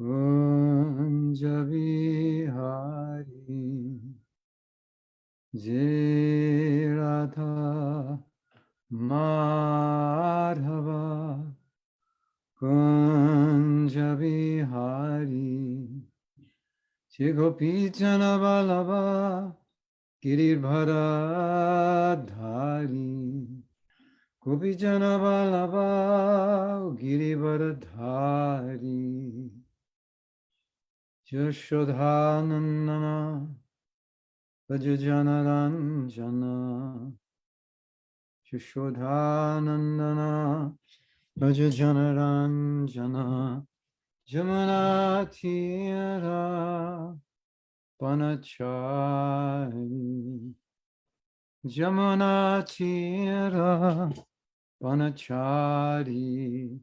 Kunja Vihari Jai Radha Madhava Kunja Vihari Jai Gopi Jana Vallabha Giridhara Dhari Gopi Jana Vallabha Giridhara Dhari Yashodhanandana Vajajanaranjana Yashodhanandana Vajajanaranjana Jamana Tira Panachari Jamana Tira Panachari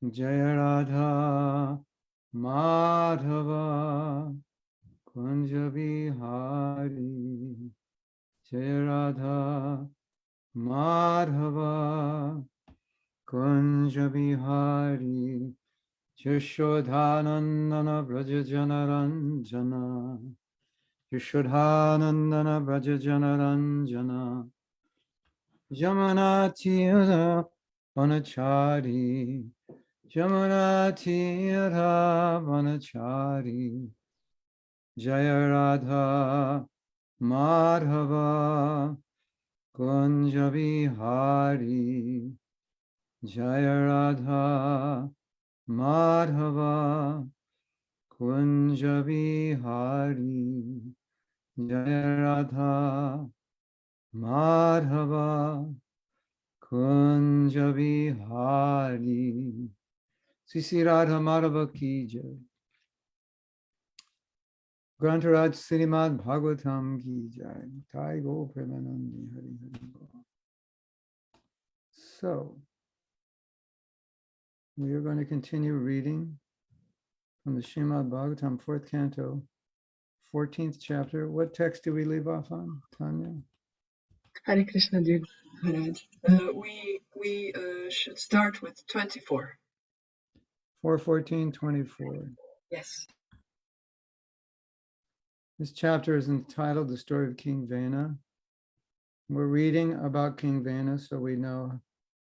Jaya Radha Madhava Kunja Vihari Jaya Radha Madhava Kunja Vihari Yashodhanandana Vrajajanaranjana Yashodhanandana Vrajajanaranjana Jamanatira Vanachari Jamanatira Vanachari Jaya Radha Madhava Kunja Vihari Jaya Radha Madhava Kunja Vihari Jaya Radha Madhava Kunja Vihari Sisi Radha Madhava Ki Jai Grantaraj Srimad Bhagavatam Ki Jai Thai Go Premanandi Hari Hari Go. So we are going to continue reading from the Srimad Bhagavatam, 4th canto, 14th chapter. What text do we leave off on, Tanya? Hare Krishna, dear Maharaj. We should start with 24. 4:14:24. Yes. This chapter is entitled The Story of King Vena. We're reading about King Vena so we know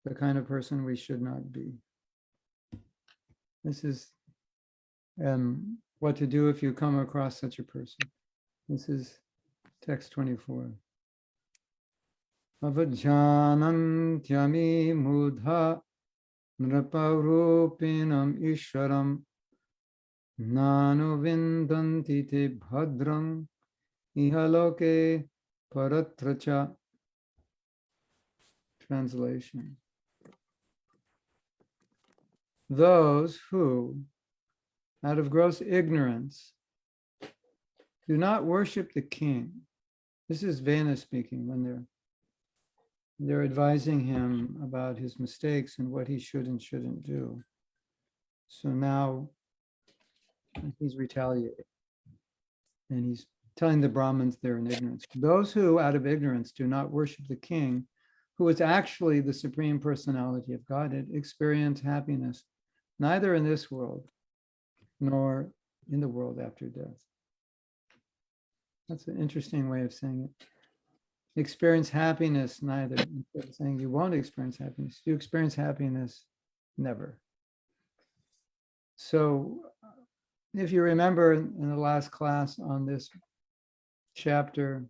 the kind of person we should not be. This is what to do if you come across such a person. This is text 24. Avajanantyami mudha nraparupinam ishwaram nanu vindanti te bhadrang ihaloke paratracha. Translation. Those who, out of gross ignorance, do not worship the king. This is Vena speaking when they're advising him about his mistakes and what he should and shouldn't do. So now he's retaliating. And he's telling the Brahmins they're in ignorance. Those who, out of ignorance, do not worship the king, who is actually the Supreme Personality of Godhead, experience happiness, neither in this world nor in the world after death. That's an interesting way of saying it. Experience happiness neither. Instead of saying you won't experience happiness, you experience happiness never. So if you remember in the last class on this chapter,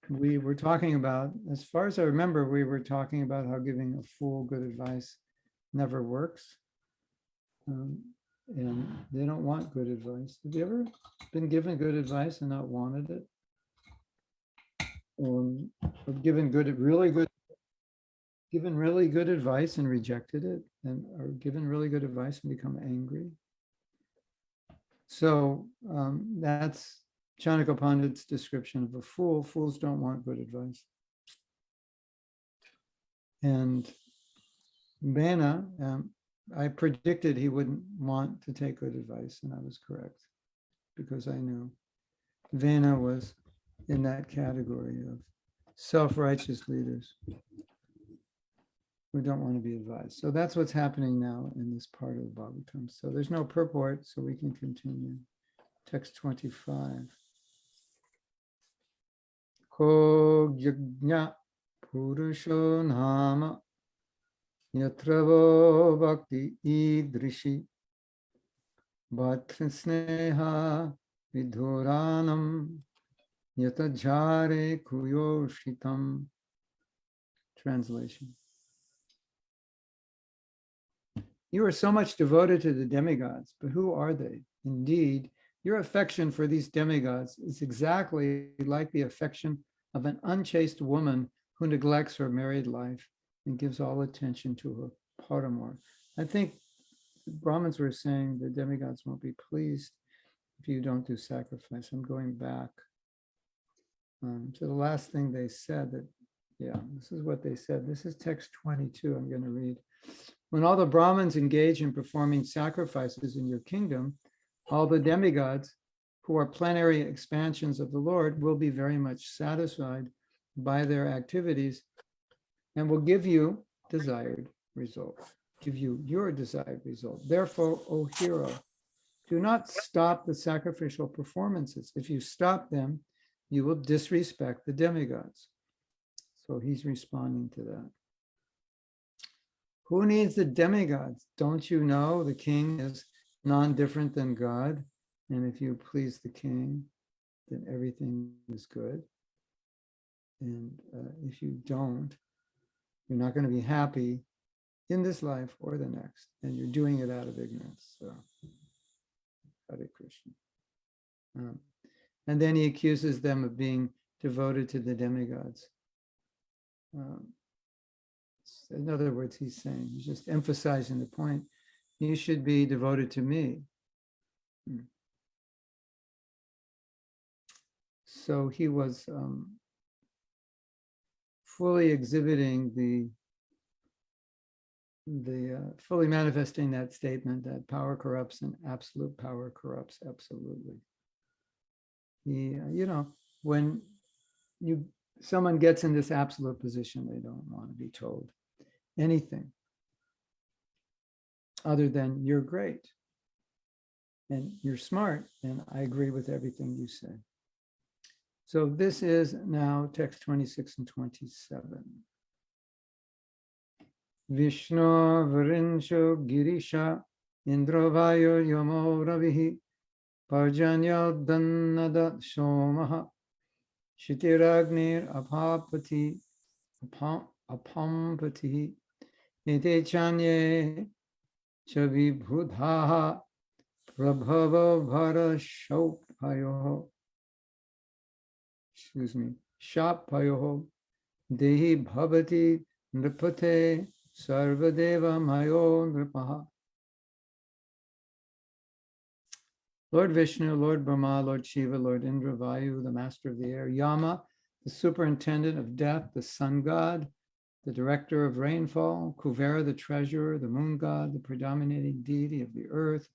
we were talking about, as far as I remember, we were talking about how giving a fool good advice never works. And they don't want good advice. Have you ever been given good advice and not wanted it? Or given really good advice and rejected it, or given really good advice and become angry? So that's Canakya Pandit's description of a fool. Fools don't want good advice. And Vena, I predicted he wouldn't want to take good advice, and I was correct, because I knew Vena was in that category of self-righteous leaders. who don't want to be advised. So that's what's happening now in this part of the Bhagavatam. So there's no purport, so we can continue. Text 25. Ko yajna purusho nama yatravo bhakti idrishi bhatrisneha vidhuranam yatajhare kuyoshitam. Translation. You are so much devoted to the demigods, but who are they? Indeed, your affection for these demigods is exactly like the affection of an unchaste woman who neglects her married life and gives all attention to her paramour. I think the Brahmins were saying the demigods won't be pleased if you don't do sacrifice. I'm going back to the last thing they said. That, yeah, this is what they said. This is text 22. I'm going to read. When all the Brahmins engage in performing sacrifices in your kingdom, all the demigods, who are plenary expansions of the Lord, will be very much satisfied by their activities and will give you desired results, give you your desired result. Therefore, O hero, do not stop the sacrificial performances. If you stop them, you will disrespect the demigods. So he's responding to that. Who needs the demigods? Don't you know the king is non-different than God? And if you please the king, then everything is good. And if you don't, you're not going to be happy in this life or the next. And you're doing it out of ignorance. So, Hare Krishna. And then he accuses them of being devoted to the demigods. In other words, he's saying, he's just emphasizing the point, you should be devoted to me. So he was fully exhibiting fully manifesting that statement that power corrupts and absolute power corrupts absolutely. He, when someone gets in this absolute position, they don't want to be told anything other than you're great and you're smart and I agree with everything you say. So this is now text 26 and 27. Vishnu Vrinsho Girisha Indravayo Yamo Ravihi Parjanya Dannada Shomaha Shitiragnir Apapati Apampati Ete Chanye Chavibhudha Prabhava Bhara Shaupayo. Shapayo Dehi Bhavati Nripate Sarvadeva Mayo Nripaha. Lord Vishnu, Lord Brahma, Lord Shiva, Lord Indra, Vayu, the master of the air, Yama, the superintendent of death, the sun god, the director of rainfall, Kuvera, the treasurer, the moon god, the predominating deity of the earth,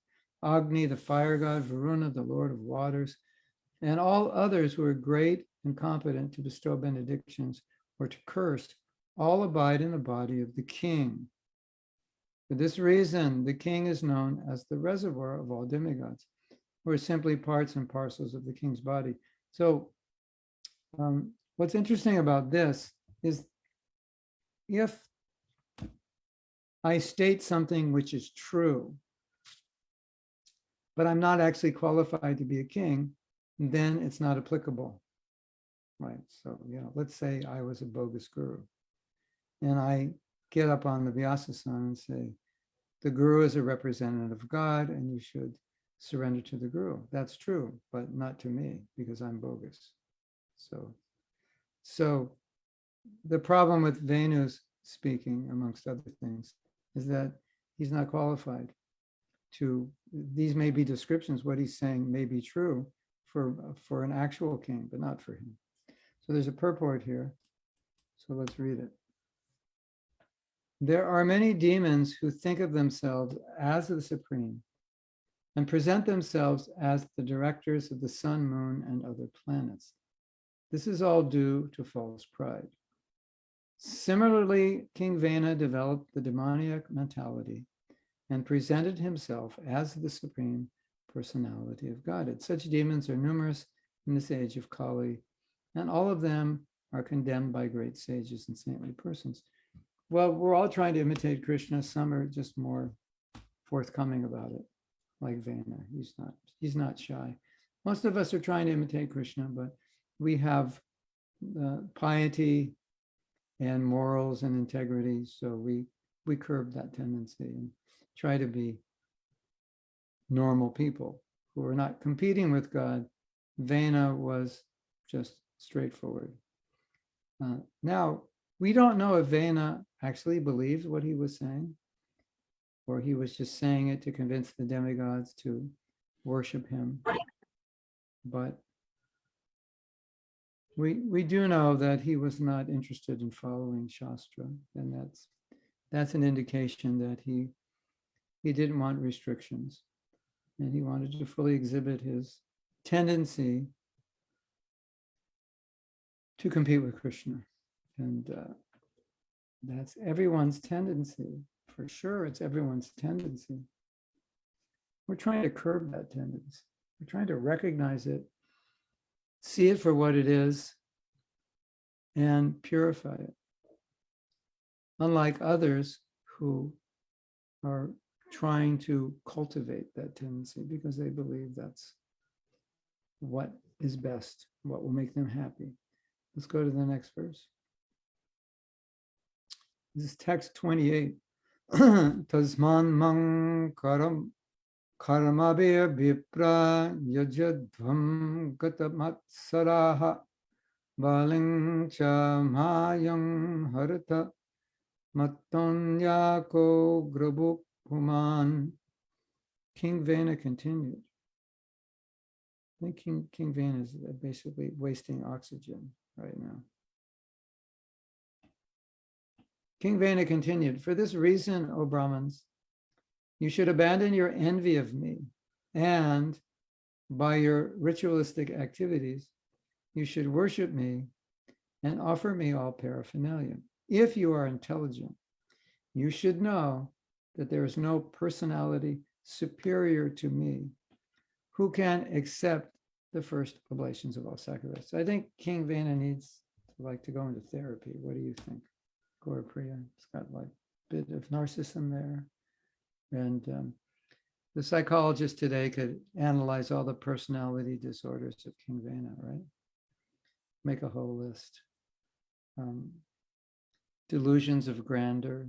Agni, the fire god, Varuna, the lord of waters, and all others who are great and competent to bestow benedictions or to curse, all abide in the body of the king. For this reason, the king is known as the reservoir of all demigods, who are simply parts and parcels of the king's body. So what's interesting about this is if I state something which is true, but I'm not actually qualified to be a king, then it's not applicable, right? So, let's say I was a bogus guru and I get up on the Vyasa-san and say, the guru is a representative of God and you should surrender to the guru. That's true, but not to me because I'm bogus. So the problem with Venu's speaking, amongst other things, is that he's not qualified to, these may be descriptions, what he's saying may be true for an actual king, but not for him. So there's a purport here. So let's read it. There are many demons who think of themselves as the supreme and present themselves as the directors of the sun, moon, and other planets. This is all due to false pride. Similarly, King Vena developed the demoniac mentality and presented himself as the supreme personality of Godhead. Such demons are numerous in this age of Kali, and all of them are condemned by great sages and saintly persons. Well, we're all trying to imitate Krishna. Some are just more forthcoming about it, like Vena. He's not shy. Most of us are trying to imitate Krishna, but we have piety and morals and integrity, so we curb that tendency and try to be normal people who are not competing with God. Vena was just straightforward. Now, we don't know if Vena actually believed what he was saying, or he was just saying it to convince the demigods to worship him. But we do know that he was not interested in following Shastra, and that's an indication that he didn't want restrictions, and he wanted to fully exhibit his tendency to compete with Krishna. And that's everyone's tendency. For sure, it's everyone's tendency. We're trying to curb that tendency. We're trying to recognize it, see it for what it is, and purify it. Unlike others who are trying to cultivate that tendency because they believe that's what is best, what will make them happy. Let's go to the next verse. This is text 28. Tasman mang karam karamabir vipra yajadvam gatamatsaraha baling cha mayam harata matonyako grabuk human. King Vena continued. I think King Vena is basically wasting oxygen right now. King Vena continued, for this reason, O Brahmins, you should abandon your envy of me, and by your ritualistic activities, you should worship me and offer me all paraphernalia. If you are intelligent, you should know that there is no personality superior to me who can accept the first oblations of all sacrifices. I think King Vena needs to go into therapy. What do you think? Gaurapriya, it's got like a bit of narcissism there. And the psychologist today could analyze all the personality disorders of King Vena, right? Make a whole list. Delusions of grandeur.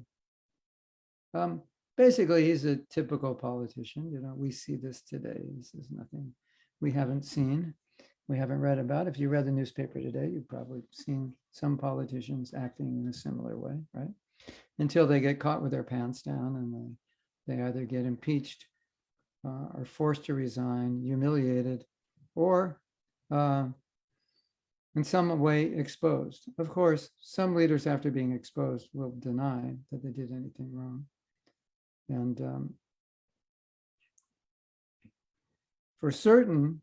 Basically, he's a typical politician. We see this today. This is nothing we haven't seen. We haven't read about. If you read the newspaper today, you've probably seen some politicians acting in a similar way, right? Until they get caught with their pants down and they either get impeached, are forced to resign, humiliated, or in some way exposed. Of course, some leaders, after being exposed, will deny that they did anything wrong. And for certain,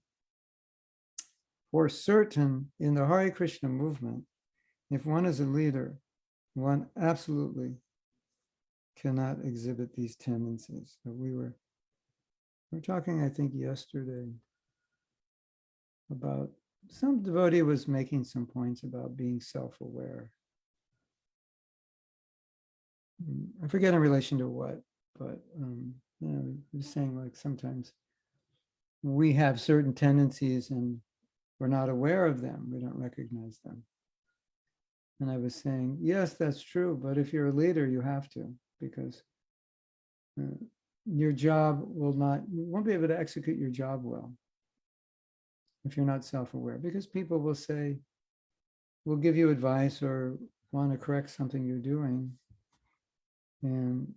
in the Hare Krishna movement, if one is a leader, one absolutely cannot exhibit these tendencies. So we were talking, I think, yesterday about some devotee was making some points about being self-aware. I forget in relation to what, but he was saying like sometimes we have certain tendencies and we're not aware of them. We don't recognize them. And I was saying, yes, that's true. But if you're a leader, you have to, because your job you won't be able to execute your job well if you're not self-aware, because people will give you advice or want to correct something you're doing. And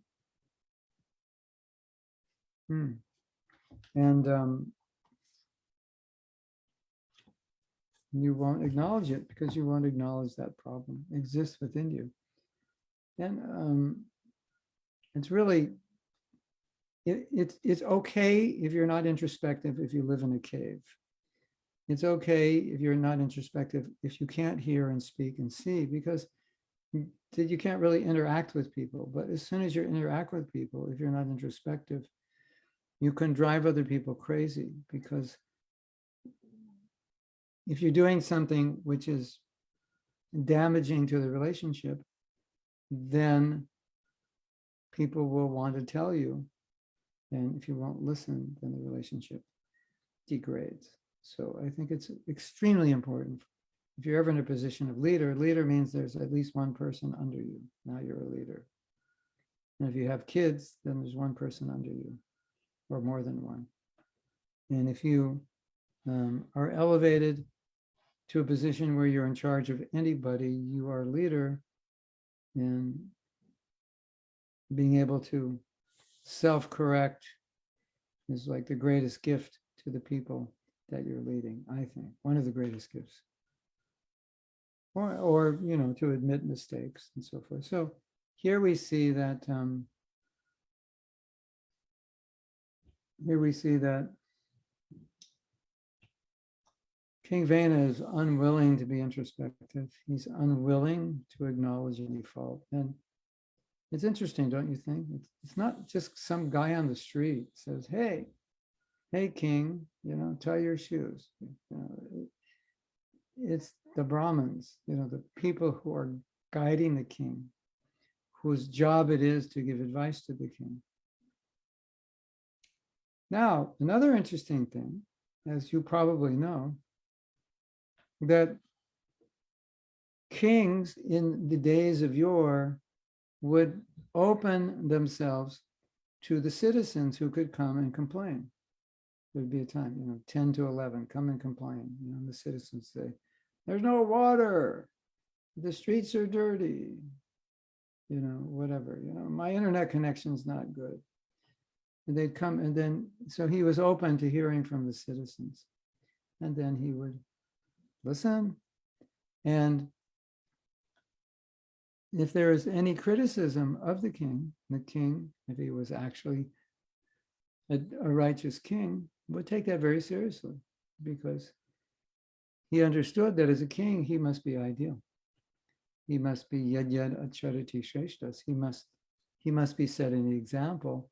you won't acknowledge it because you won't acknowledge that problem exists within you. And it's really, it's okay if you're not introspective if you live in a cave. It's okay if you're not introspective if you can't hear and speak and see, because that you can't really interact with people. But as soon as you interact with people, if you're not introspective, you can drive other people crazy, because if you're doing something which is damaging to the relationship, then people will want to tell you. And if you won't listen, then the relationship degrades. So I think it's extremely important. If you're ever in a position of leader means there's at least one person under you. Now you're a leader. And if you have kids, then there's one person under you, or more than one. And if you are elevated to a position where you're in charge of anybody, you are a leader, and being able to self-correct is like the greatest gift to the people that you're leading, I think. One of the greatest gifts. Or you know, to admit mistakes and so forth. So here we see that King Vena is unwilling to be introspective. He's unwilling to acknowledge any fault. And it's interesting, don't you think? It's not just some guy on the street says, hey, king, you know, tie your shoes. You know, it's the Brahmins, you know, the people who are guiding the king, whose job it is to give advice to the king. Now, another interesting thing, as you probably know, that kings in the days of yore would open themselves to the citizens who could come and complain. There'd be a time, you know, 10 to 11, come and complain. You know, the citizens say, there's no water, the streets are dirty, you know, whatever, you know, my internet connection's not good. And they'd come, and then, so he was open to hearing from the citizens. And then he would listen. And if there is any criticism of the king, if he was actually a righteous king, would take that very seriously, because he understood that as a king, he must be ideal. He must be yad yad acharati shreshtas. He must be setting the example.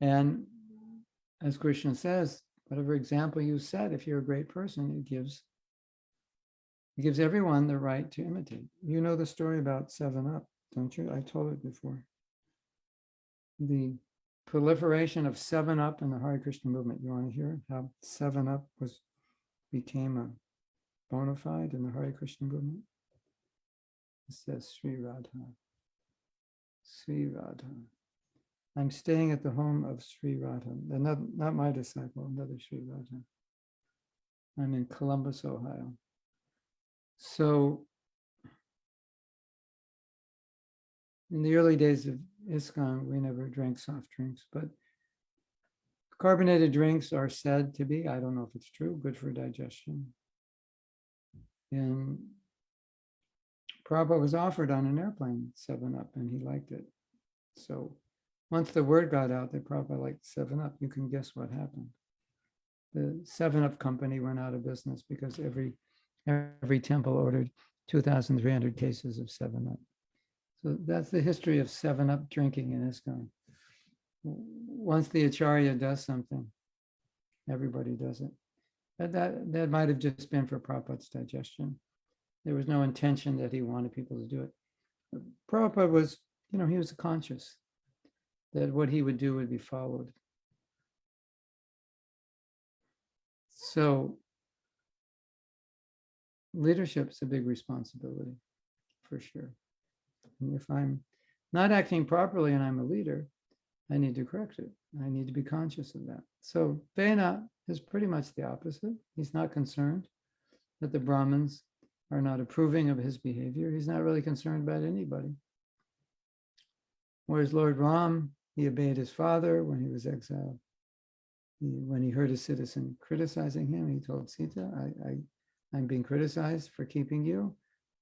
And as Krishna says, whatever example you set, if you're a great person, it gives everyone the right to imitate. You know the story about 7-Up, don't you? I told it before. The proliferation of 7-Up in the Hare Krishna movement. You want to hear how 7-Up became a bona fide in the Hare Krishna movement? It says Sri Radha. Sri Radha. I'm staying at the home of Sri Radha, not my disciple, another Sri Radha. I'm in Columbus, Ohio. So in the early days of ISKCON, we never drank soft drinks, but carbonated drinks are said to be, I don't know if it's true, good for digestion. And Prabhupada was offered on an airplane 7-Up, and he liked it. So once the word got out that Prabhupada liked 7-Up, you can guess what happened. The 7-Up company went out of business because every temple ordered 2,300 cases of 7-Up. So that's the history of 7-Up drinking in ISKCON. Once the Acharya does something, everybody does it. That might have just been for Prabhupada's digestion. There was no intention that he wanted people to do it. Prabhupada was, you know, he was conscious that what he would do would be followed. So leadership is a big responsibility, for sure. And if I'm not acting properly and I'm a leader, I need to correct it. I need to be conscious of that. So Vena is pretty much the opposite. He's not concerned that the Brahmins are not approving of his behavior. He's not really concerned about anybody. Whereas Lord Ram, he obeyed his father when he was exiled. When he heard a citizen criticizing him, he told Sita, I'm being criticized for keeping you.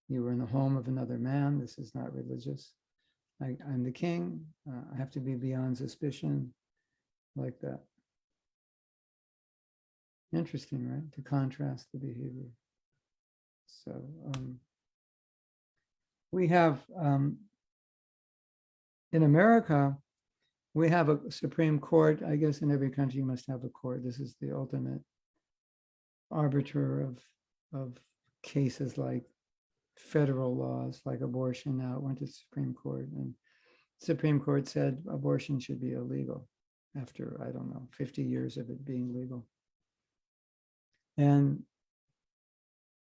You were in the home of another man. This is not religious. I'm the king. I have to be beyond suspicion, like that. Interesting, right? To contrast the behavior. So we have, in America, we have a Supreme Court. I guess in every country you must have a court. This is the ultimate arbiter of cases like federal laws, like abortion. Now it went to the Supreme Court, and the Supreme Court said abortion should be illegal after, I don't know, 50 years of it being legal. And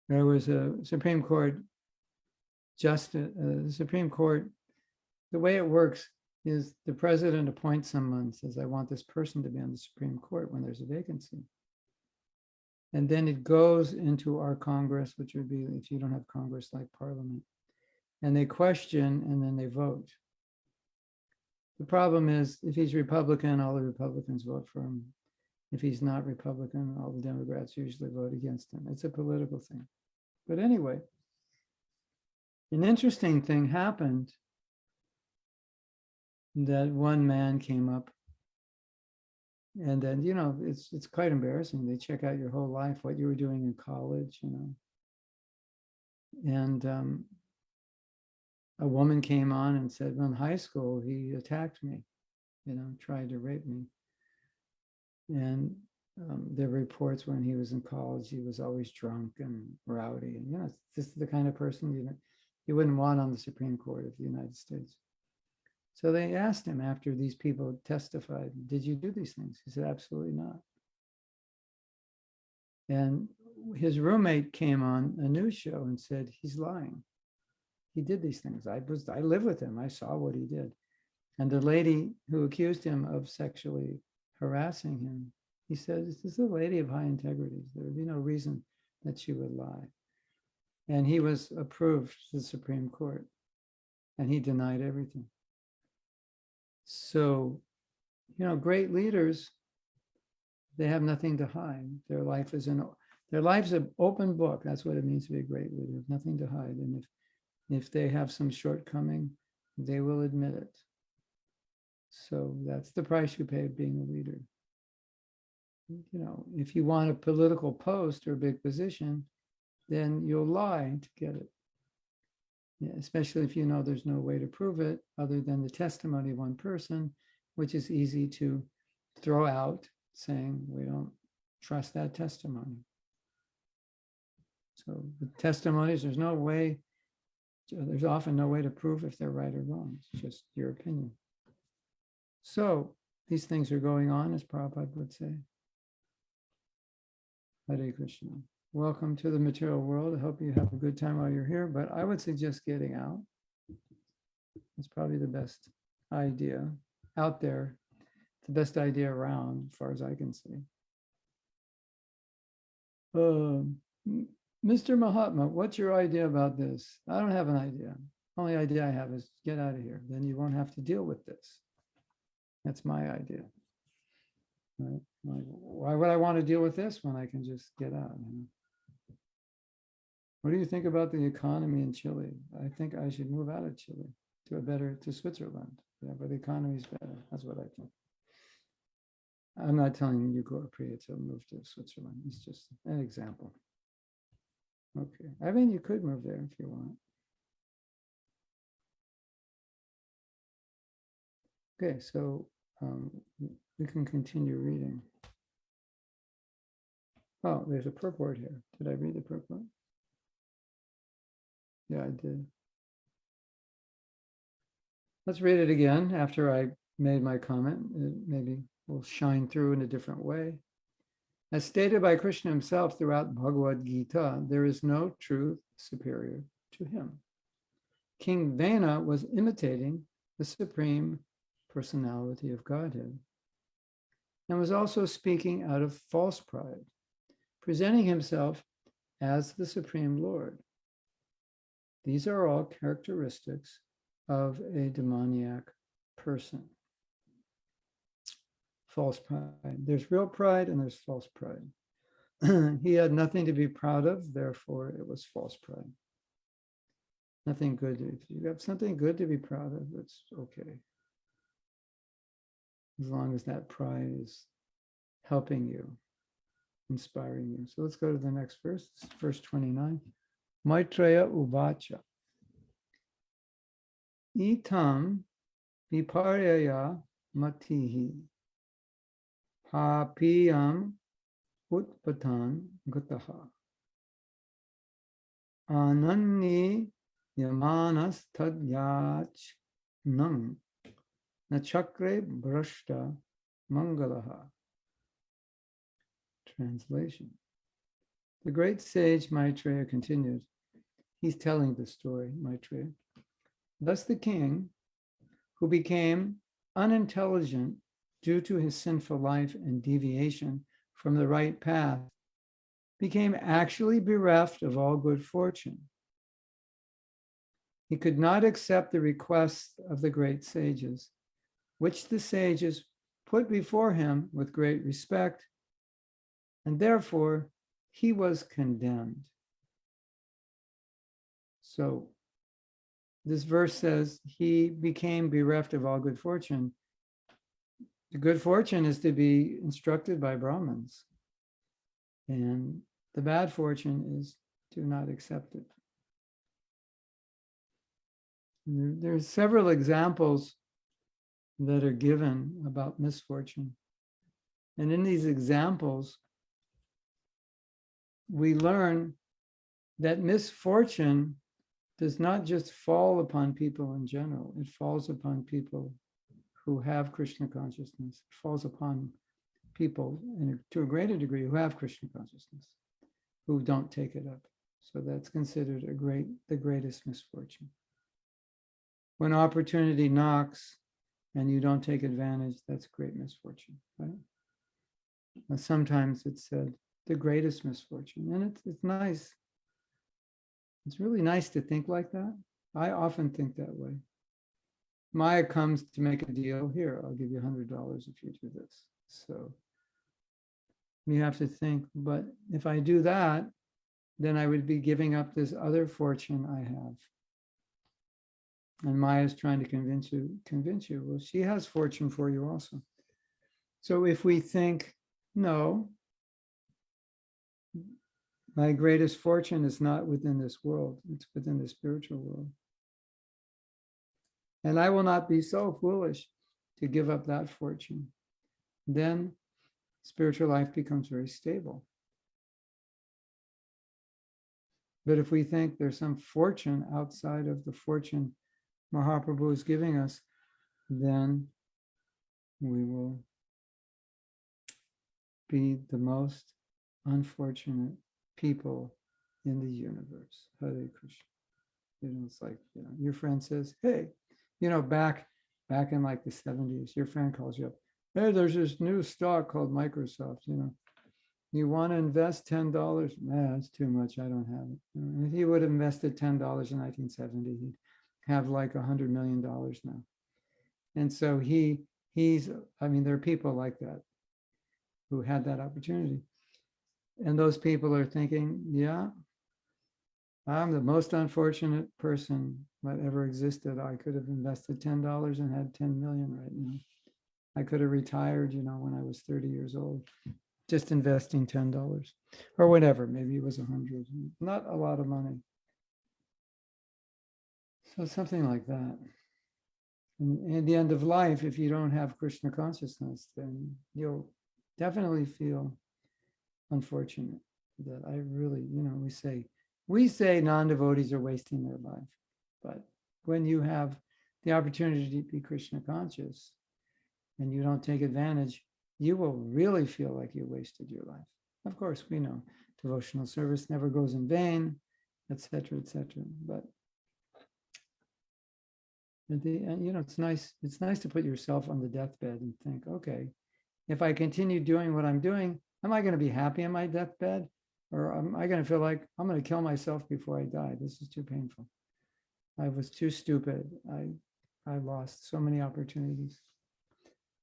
there was a Supreme Court justice, the Supreme Court, the way it works is the president appoints someone, says, I want this person to be on the Supreme Court when there's a vacancy. And then it goes into our Congress, which would be, if you don't have Congress, like Parliament, and they question and then they vote. The problem is, if he's Republican, all the Republicans vote for him. If he's not Republican, all the Democrats usually vote against him. It's a political thing. But anyway, an interesting thing happened, that one man came up, and then, you know, it's quite embarrassing. They check out your whole life, what you were doing in college, you know. And a woman came on and said, well, in high school, he attacked me, you know, tried to rape me. And there were reports when he was in college, he was always drunk and rowdy. And, you know, this is the kind of person you wouldn't want on the Supreme Court of the United States. So they asked him after these people testified, did you do these things? He said, absolutely not. And his roommate came on a news show and said, he's lying. He did these things. I lived with him. I saw what he did. And the lady who accused him of sexually harassing him, he said, this is a lady of high integrity. There would be no reason that she would lie. And he was approved to the Supreme Court, and he denied everything. So, you know, great leaders, they have nothing to hide. Their life's an open book. That's what it means to be a great leader. Nothing to hide. And if they have some shortcoming, they will admit it. So that's the price you pay of being a leader. You know, if you want a political post or a big position, then you'll lie to get it. Yeah, especially if you know there's no way to prove it other than the testimony of one person, which is easy to throw out, saying we don't trust that testimony. So with testimonies, there's often no way to prove if they're right or wrong. It's just your opinion. So these things are going on, as Prabhupada would say. Hare Krishna. Welcome to the material world. I hope you have a good time while you're here, but I would suggest getting out. It's probably the best idea out there, the best idea around, as far as I can see. Mr. Mahatma, what's your idea about this? I don't have an idea. Only idea I have is get out of here. Then you won't have to deal with this. That's my idea. Right? Like, why would I want to deal with this when I can just get out? You know? What do you think about the economy in Chile? I think I should move out of Chile to Switzerland. Yeah, but the economy is better. That's what I think. I'm not telling you, Priya, to move to Switzerland. It's just an example. Okay. I mean, you could move there if you want. Okay, so we can continue reading. Oh, there's a purport here. Did I read the purport? Yeah, I did. Let's read it again after I made my comment. It maybe will shine through in a different way. As stated by Krishna himself throughout Bhagavad Gita, there is no truth superior to him. King Vena was imitating the Supreme Personality of Godhead and was also speaking out of false pride, presenting himself as the Supreme Lord. These are all characteristics of a demoniac person. False pride. There's real pride and there's false pride. He had nothing to be proud of, therefore it was false pride. Nothing good. If you have something good to be proud of, it's okay. As long as that pride is helping you, inspiring you. So let's go to the next verse, verse 29. Maitreya Uvacha. Itam viparyaya matihi papiyam utpatan gataha ananni yamanas tadyach nam nachakre brashta mangalaha. Translation. The great sage Maitreya continued. He's telling the story, Maitreya. Thus the king, who became unintelligent due to his sinful life and deviation from the right path, became actually bereft of all good fortune. He could not accept the requests of the great sages, which the sages put before him with great respect, and therefore he was condemned. So this verse says he became bereft of all good fortune. The good fortune is to be instructed by Brahmins, and the bad fortune is to not accept it. There's several examples that are given about misfortune. And in these examples, we learn that misfortune does not just fall upon people in general, it falls upon people who have Krishna consciousness. It falls upon people, and to a greater degree, who have Krishna consciousness, who don't take it up. So that's considered the greatest misfortune. When opportunity knocks and you don't take advantage, that's great misfortune, right? And sometimes it's said the greatest misfortune, and it's nice. It's really nice to think like that. I often think that way. Maya comes to make a deal. Here, I'll give you $100 if you do this. So you have to think, but if I do that, then I would be giving up this other fortune I have. And Maya's trying to convince you. Well, she has fortune for you also. So if we think, no, my greatest fortune is not within this world, it's within the spiritual world. And I will not be so foolish to give up that fortune. Then spiritual life becomes very stable. But if we think there's some fortune outside of the fortune Mahaprabhu is giving us, then we will be the most unfortunate people in the universe. Hare Krishna. It's like, your friend says, hey, back in like the 70s, your friend calls you up. Hey, there's this new stock called Microsoft, You want to invest $10? Nah, it's too much. I don't have it. And if he would have invested $10 in 1970, he'd have like $100 million now. And so there are people like that who had that opportunity. And those people are thinking, yeah, I'm the most unfortunate person that ever existed. I could have invested $10 and had 10 million right now. I could have retired, when I was 30 years old, just investing $10 or whatever. Maybe it was 100, not a lot of money. So something like that. And at the end of life, if you don't have Krishna consciousness, then you'll definitely feel unfortunate that I really, we say non-devotees are wasting their life. But when you have the opportunity to be Krishna conscious and you don't take advantage, you will really feel like you wasted your life. Of course, we know devotional service never goes in vain, etc., etc. But at the end, it's nice to put yourself on the deathbed and think, okay, if I continue doing what I'm doing, am I going to be happy in my deathbed? Or am I going to feel like I'm going to kill myself before I die? This is too painful. I was too stupid. I lost so many opportunities.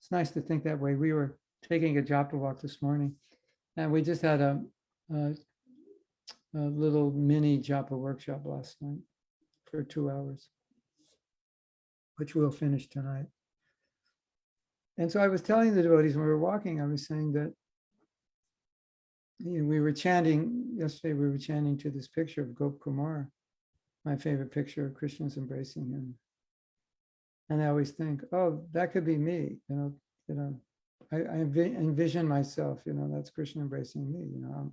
It's nice to think that way. We were taking a japa walk this morning, and we just had a little mini japa workshop last night for 2 hours, which we'll finish tonight. And so I was telling the devotees when we were walking, I was saying that we were chanting, yesterday we were chanting to this picture of Gop Kumar, my favorite picture of Krishna's embracing him. And I always think, oh, that could be me, I envision myself, that's Krishna embracing me,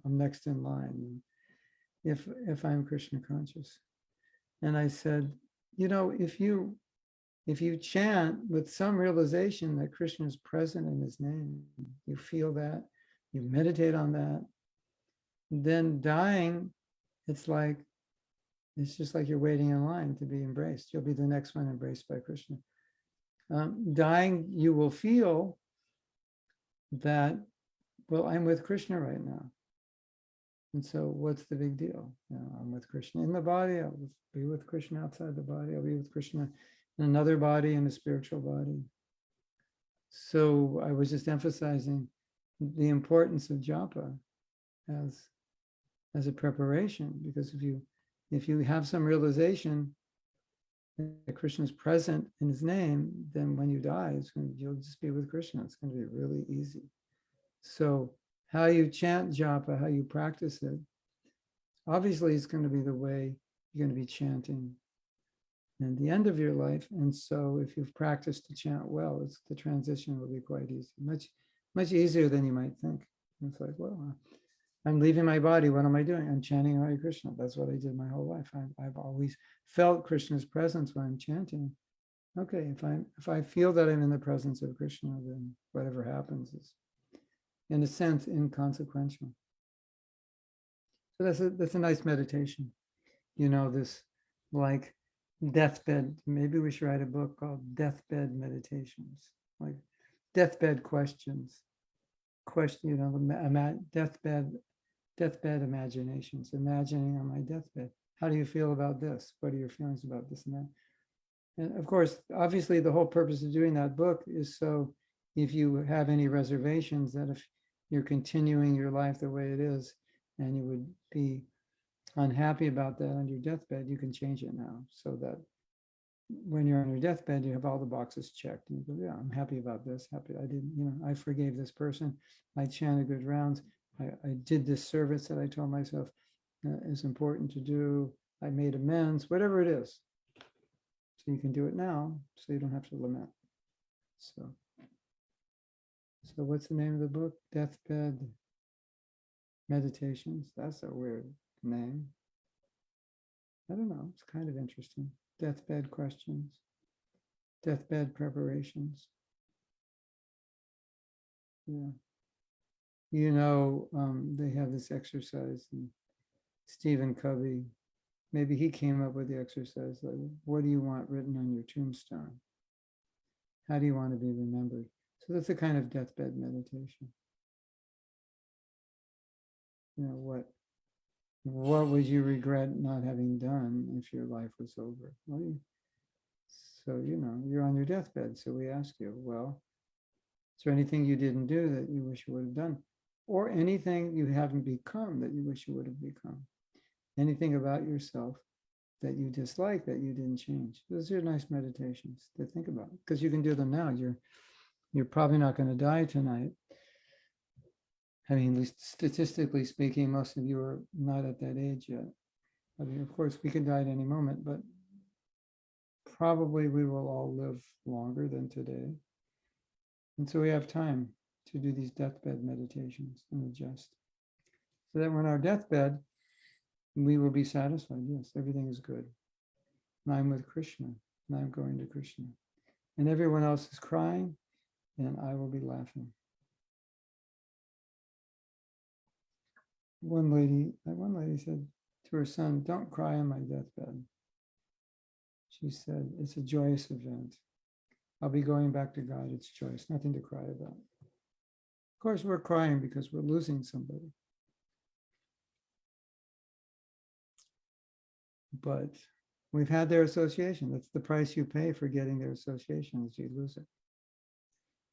I'm next in line if I'm Krishna conscious. And I said, if you chant with some realization that Krishna is present in his name, you feel that, you meditate on that, then dying, it's just like you're waiting in line to be embraced. You'll be the next one embraced by Krishna. Dying, you will feel that, well, I'm with Krishna right now. And so what's the big deal? I'm with Krishna in the body, I'll be with Krishna outside the body, I'll be with Krishna in another body, in a spiritual body. So I was just emphasizing the importance of japa as a preparation, because if you have some realization that Krishna is present in his name, then when you die, you'll just be with Krishna. It's going to be really easy. So how you chant japa, how you practice it, obviously it's going to be the way you're going to be chanting at the end of your life. And so if you've practiced to chant well, the transition will be quite easy, much easier than you might think. It's like, well, I'm leaving my body. What am I doing? I'm chanting Hare Krishna. That's what I did my whole life. I've always felt Krishna's presence when I'm chanting. Okay, if I feel that I'm in the presence of Krishna, then whatever happens is, in a sense, inconsequential. So that's a nice meditation. This like deathbed. Maybe we should write a book called Deathbed Meditations, like deathbed questions. Deathbed imaginations, imagining on my deathbed. How do you feel about this? What are your feelings about this and that? And of course, obviously, the whole purpose of doing that book is so if you have any reservations that if you're continuing your life the way it is and you would be unhappy about that on your deathbed, you can change it now so that when you're on your deathbed, you have all the boxes checked. And you go, yeah, I'm happy about this. I forgave this person. I chanted good rounds. I did this service that I told myself is important to do. I made amends, whatever it is. So you can do it now, so you don't have to lament. So what's the name of the book? Deathbed Meditations. That's a weird name. I don't know. It's kind of interesting. Deathbed questions. Deathbed preparations. Yeah. They have this exercise, and Stephen Covey, maybe he came up with the exercise, like, what do you want written on your tombstone? How do you want to be remembered? So that's a kind of deathbed meditation. What would you regret not having done if your life was over? So, you're on your deathbed. So we ask you, well, is there anything you didn't do that you wish you would have done? Or anything you haven't become that you wish you would have become? Anything about yourself that you dislike that you didn't change? Those are nice meditations to think about, because you can do them now. You're probably not going to die tonight. I mean, at least statistically speaking, most of you are not at that age yet. I mean, of course, we could die at any moment, but probably we will all live longer than today. And so we have time to do these deathbed meditations and adjust. So that when our deathbed, we will be satisfied. Yes, everything is good. And I'm with Krishna, and I'm going to Krishna. And everyone else is crying, and I will be laughing. One lady said to her son, "Don't cry on my deathbed." She said, "It's a joyous event. I'll be going back to God. It's joyous, nothing to cry about." Of course, we're crying because we're losing somebody. But we've had their association. That's the price you pay for getting their association, is you lose it.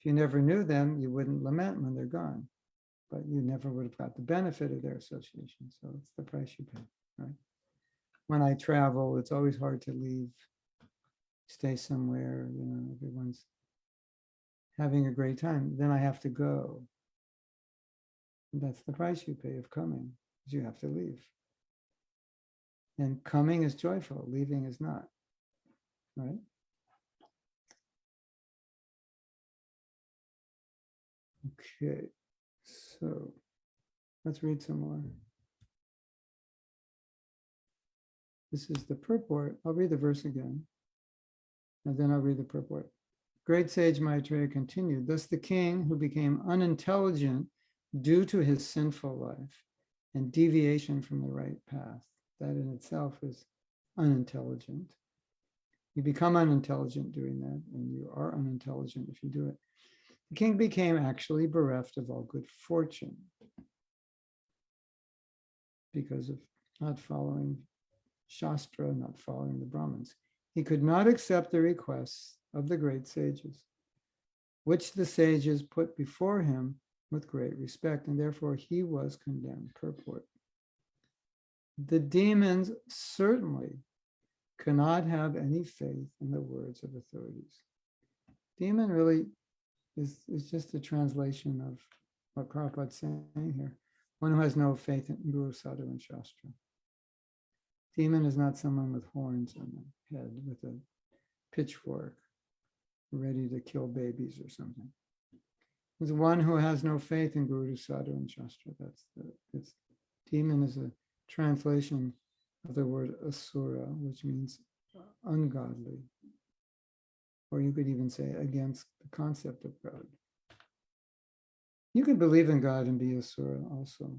If you never knew them, you wouldn't lament when they're gone, but you never would have got the benefit of their association. So it's the price you pay, right? When I travel, it's always hard to leave, stay somewhere, everyone's having a great time. Then I have to go. And that's the price you pay of coming, is you have to leave. And coming is joyful, leaving is not, right? Okay, so let's read some more. This is the purport. I'll read the verse again, and then I'll read the purport. Great sage Maitreya continued, thus the king who became unintelligent due to his sinful life and deviation from the right path, that in itself is unintelligent. You become unintelligent doing that, and you are unintelligent if you do it. The king became actually bereft of all good fortune because of not following Shastra, not following the Brahmins. He could not accept the requests of the great sages, which the sages put before him with great respect, and therefore he was condemned. Purport. The demons certainly cannot have any faith in the words of authorities. Demon really is just a translation of what Prabhupada's saying here. One who has no faith in Guru, Sadhu, and Shastra. Demon is not someone with horns on the head with a pitchfork, ready to kill babies or something. It's one who has no faith in Guru, Sadhu, and Shastra. Demon is a translation of the word asura, which means ungodly. Or you could even say against the concept of God. You could believe in God and be asura also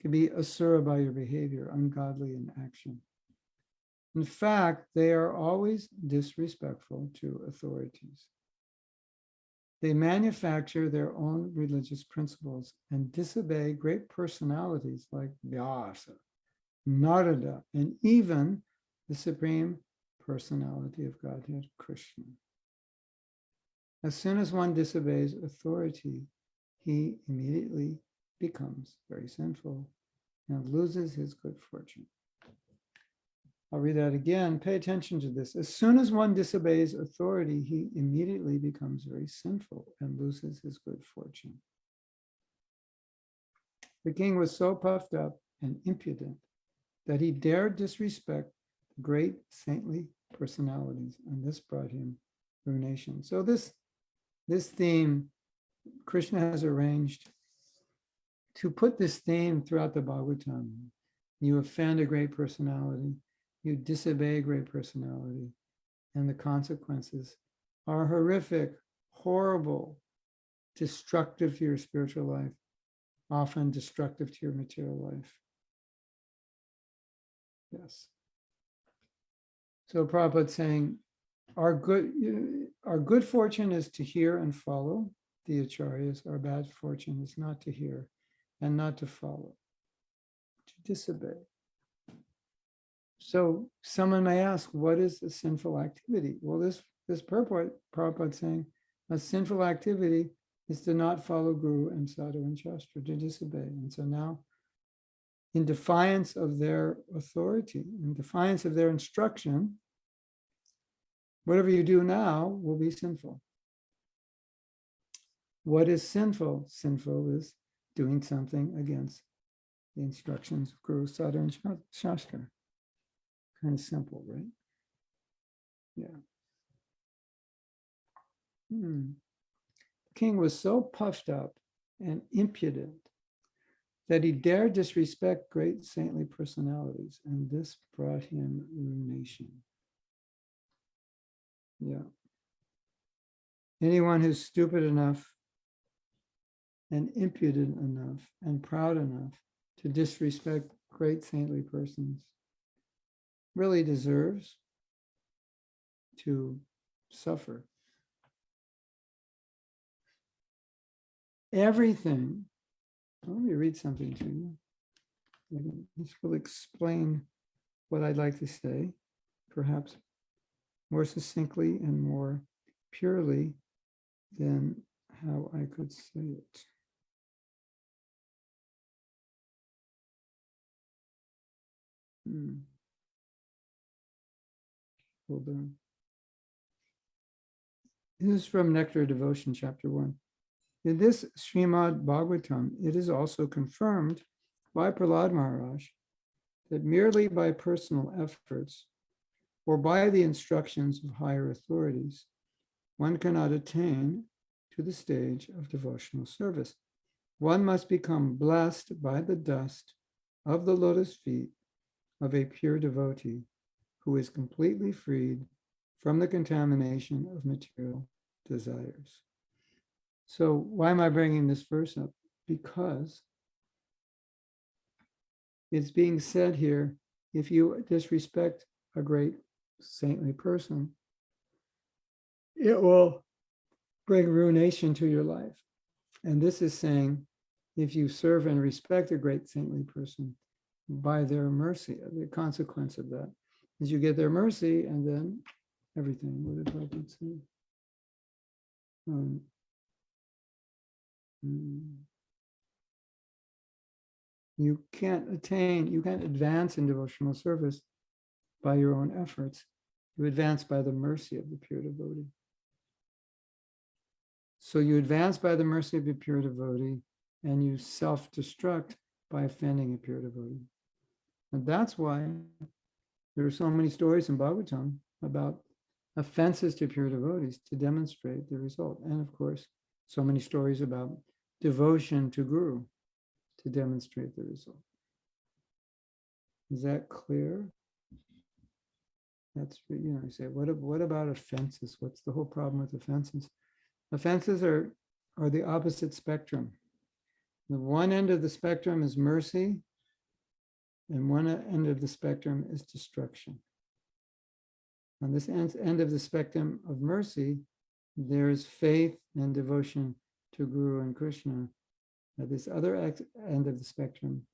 could be asura by your behavior, ungodly in action. In fact, they are always disrespectful to authorities. They manufacture their own religious principles and disobey great personalities like Vyasa, Narada, and even the Supreme Personality of Godhead, Krishna. As soon as one disobeys authority, he immediately becomes very sinful and loses his good fortune. I'll read that again. Pay attention to this. As soon as one disobeys authority, he immediately becomes very sinful and loses his good fortune. The king was so puffed up and impudent that he dared disrespect the great saintly personalities, and this brought him ruination. So this theme, Krishna has arranged to put this theme throughout the Bhagavatam. You offend a great personality, you disobey a great personality, and the consequences are horrific, horrible, destructive to your spiritual life, often destructive to your material life. Yes. So Prabhupada's saying, our good fortune is to hear and follow the acharyas. Our bad fortune is not to hear and not to follow, to disobey. So someone may ask, what is a sinful activity? Well, this purport, Prabhupada saying, a sinful activity is to not follow Guru and Sadhu and Shastra, to disobey. And so now, in defiance of their authority, in defiance of their instruction, whatever you do now will be sinful. What is sinful? Sinful is doing something against the instructions of Guru, Sadhu, and Shastra. Kind of simple, right? Yeah. The king was so puffed up and impudent that he dared disrespect great saintly personalities, and this brought him ruination. Yeah. Anyone who's stupid enough and impudent enough and proud enough to disrespect great saintly persons really deserves to suffer. Everything, let me read something to you. This will explain what I'd like to say, perhaps more succinctly and more purely than how I could say it. Hold on. This is from Nectar Devotion, Chapter 1. In this Srimad Bhagavatam, it is also confirmed by Prahlad Maharaj that merely by personal efforts or by the instructions of higher authorities, one cannot attain to the stage of devotional service. One must become blessed by the dust of the lotus feet of a pure devotee who is completely freed from the contamination of material desires. So why am I bringing this verse up? Because it's being said here, if you disrespect a great saintly person, it will bring ruination to your life. And this is saying, if you serve and respect a great saintly person, by their mercy, the consequence of that is you get their mercy, and then everything. What did Prabhupada say? You can't advance in devotional service by your own efforts. You advance by the mercy of the pure devotee. So you advance by the mercy of the pure devotee, and you self-destruct by offending a pure devotee. And that's why there are so many stories in Bhagavatam about offenses to pure devotees to demonstrate the result. And of course, so many stories about devotion to Guru to demonstrate the result. Is that clear? That's, you say, what about offenses? What's the whole problem with offenses? Offenses are the opposite spectrum. The one end of the spectrum is mercy, and one end of the spectrum is destruction. On this end of the spectrum of mercy, there is faith and devotion to Guru and Krishna. At this other end of the spectrum,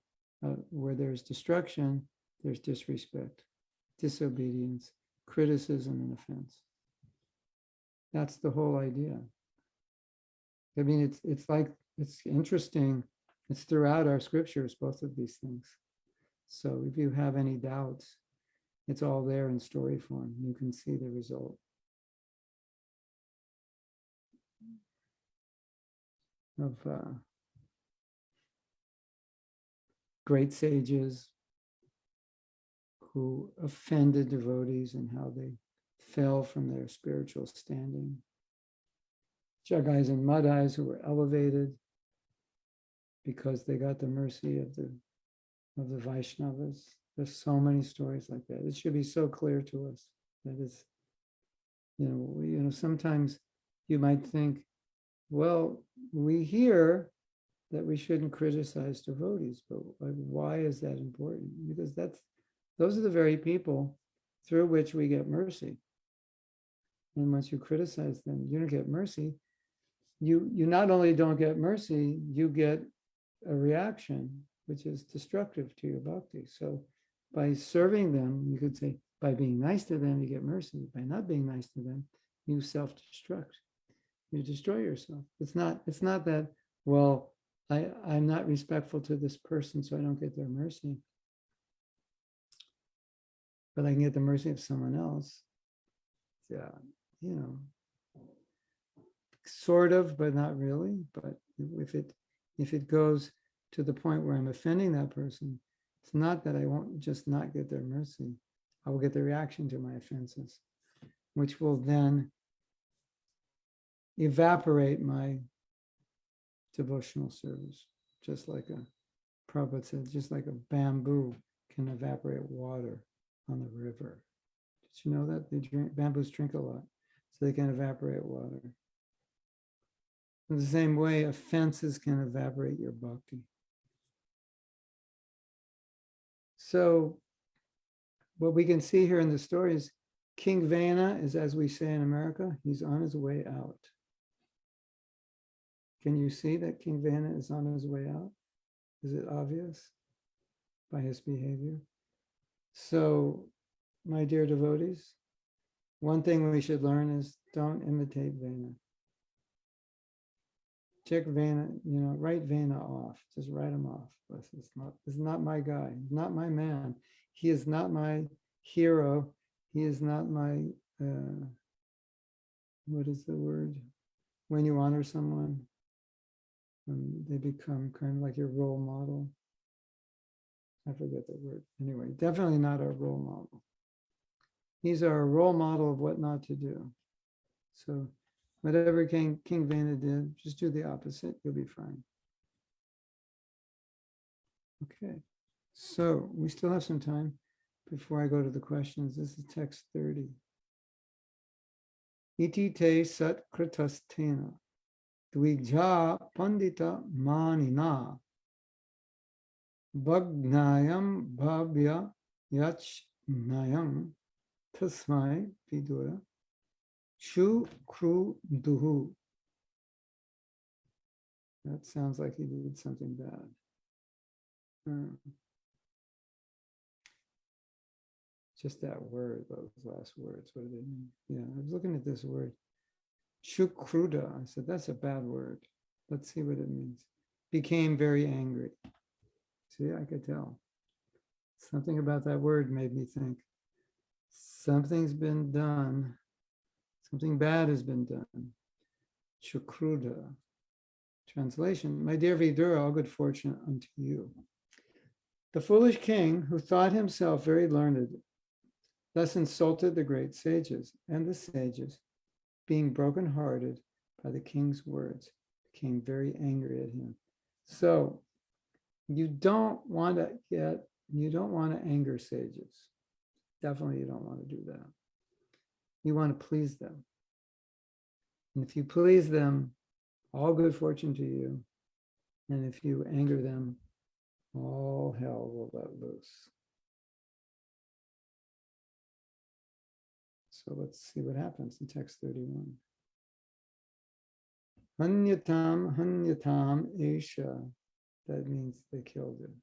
where there's destruction, there's disrespect, disobedience, criticism, and offense. That's the whole idea. I mean, it's interesting. It's throughout our scriptures, both of these things. So if you have any doubts, it's all there in story form. You can see the result. Of great sages who offended devotees and how they fell from their spiritual standing. Jagais and Madhais who were elevated because they got the mercy of the Vaishnavas. There's so many stories like that. It should be so clear to us. That is, sometimes you might think, well, we hear that we shouldn't criticize devotees, but why is that important? Because those are the very people through which we get mercy. And once you criticize them, you don't get mercy. You not only don't get mercy, you get a reaction which is destructive to your bhakti. So by serving them, you could say, by being nice to them, you get mercy. By not being nice to them, you self-destruct. You destroy yourself. It's not that, well, I'm not respectful to this person, so I don't get their mercy. But I can get the mercy of someone else. Yeah, sort of, but not really. But if it goes to the point where I'm offending that person, it's not that I won't just not get their mercy. I will get the reaction to my offenses, which will then evaporate my devotional service, just like Prabhupada said, just like a bamboo can evaporate water on the river. Did you know that? Bamboos drink a lot, so they can evaporate water. In the same way, offenses can evaporate your bhakti. So what we can see here in the story is King Vena is, as we say in America, he's on his way out. Can you see that King Vena is on his way out? Is it obvious by his behavior? So, my dear devotees, one thing we should learn is don't imitate Vena. Check Vena, write Vena off. Just write him off. This is not my guy. He's not my man. He is not my hero. He is not my, what is the word? When you honor someone, they become kind of like your role model. I forget the word. Anyway, definitely not our role model. He's our role model of what not to do. So Whatever King Vena did, just do the opposite, you'll be fine. Okay, so we still have some time before I go to the questions. This is text 30. Iti te sat kritastena dvigja pandita manina bhagnayam bhavya yachnayam tasmai vidura shu kru duhu. That sounds like he did something bad. Just that word, those last words, what do they mean? Yeah, I was looking at this word, shukruda. I said, that's a bad word. Let's see what it means. Became very angry. See, I could tell. Something about that word made me think, something's been done. Something bad has been done. Shukruda. Translation, my dear Vidura, all good fortune unto you. The foolish king, who thought himself very learned, thus insulted the great sages, and the sages, being brokenhearted by the king's words, became very angry at him. So you don't want to anger sages. Definitely you don't want to do that. You want to please them. And if you please them, all good fortune to you. And if you anger them, all hell will let loose. So let's see what happens in text 31. Hanyatam Esha. That means they killed him,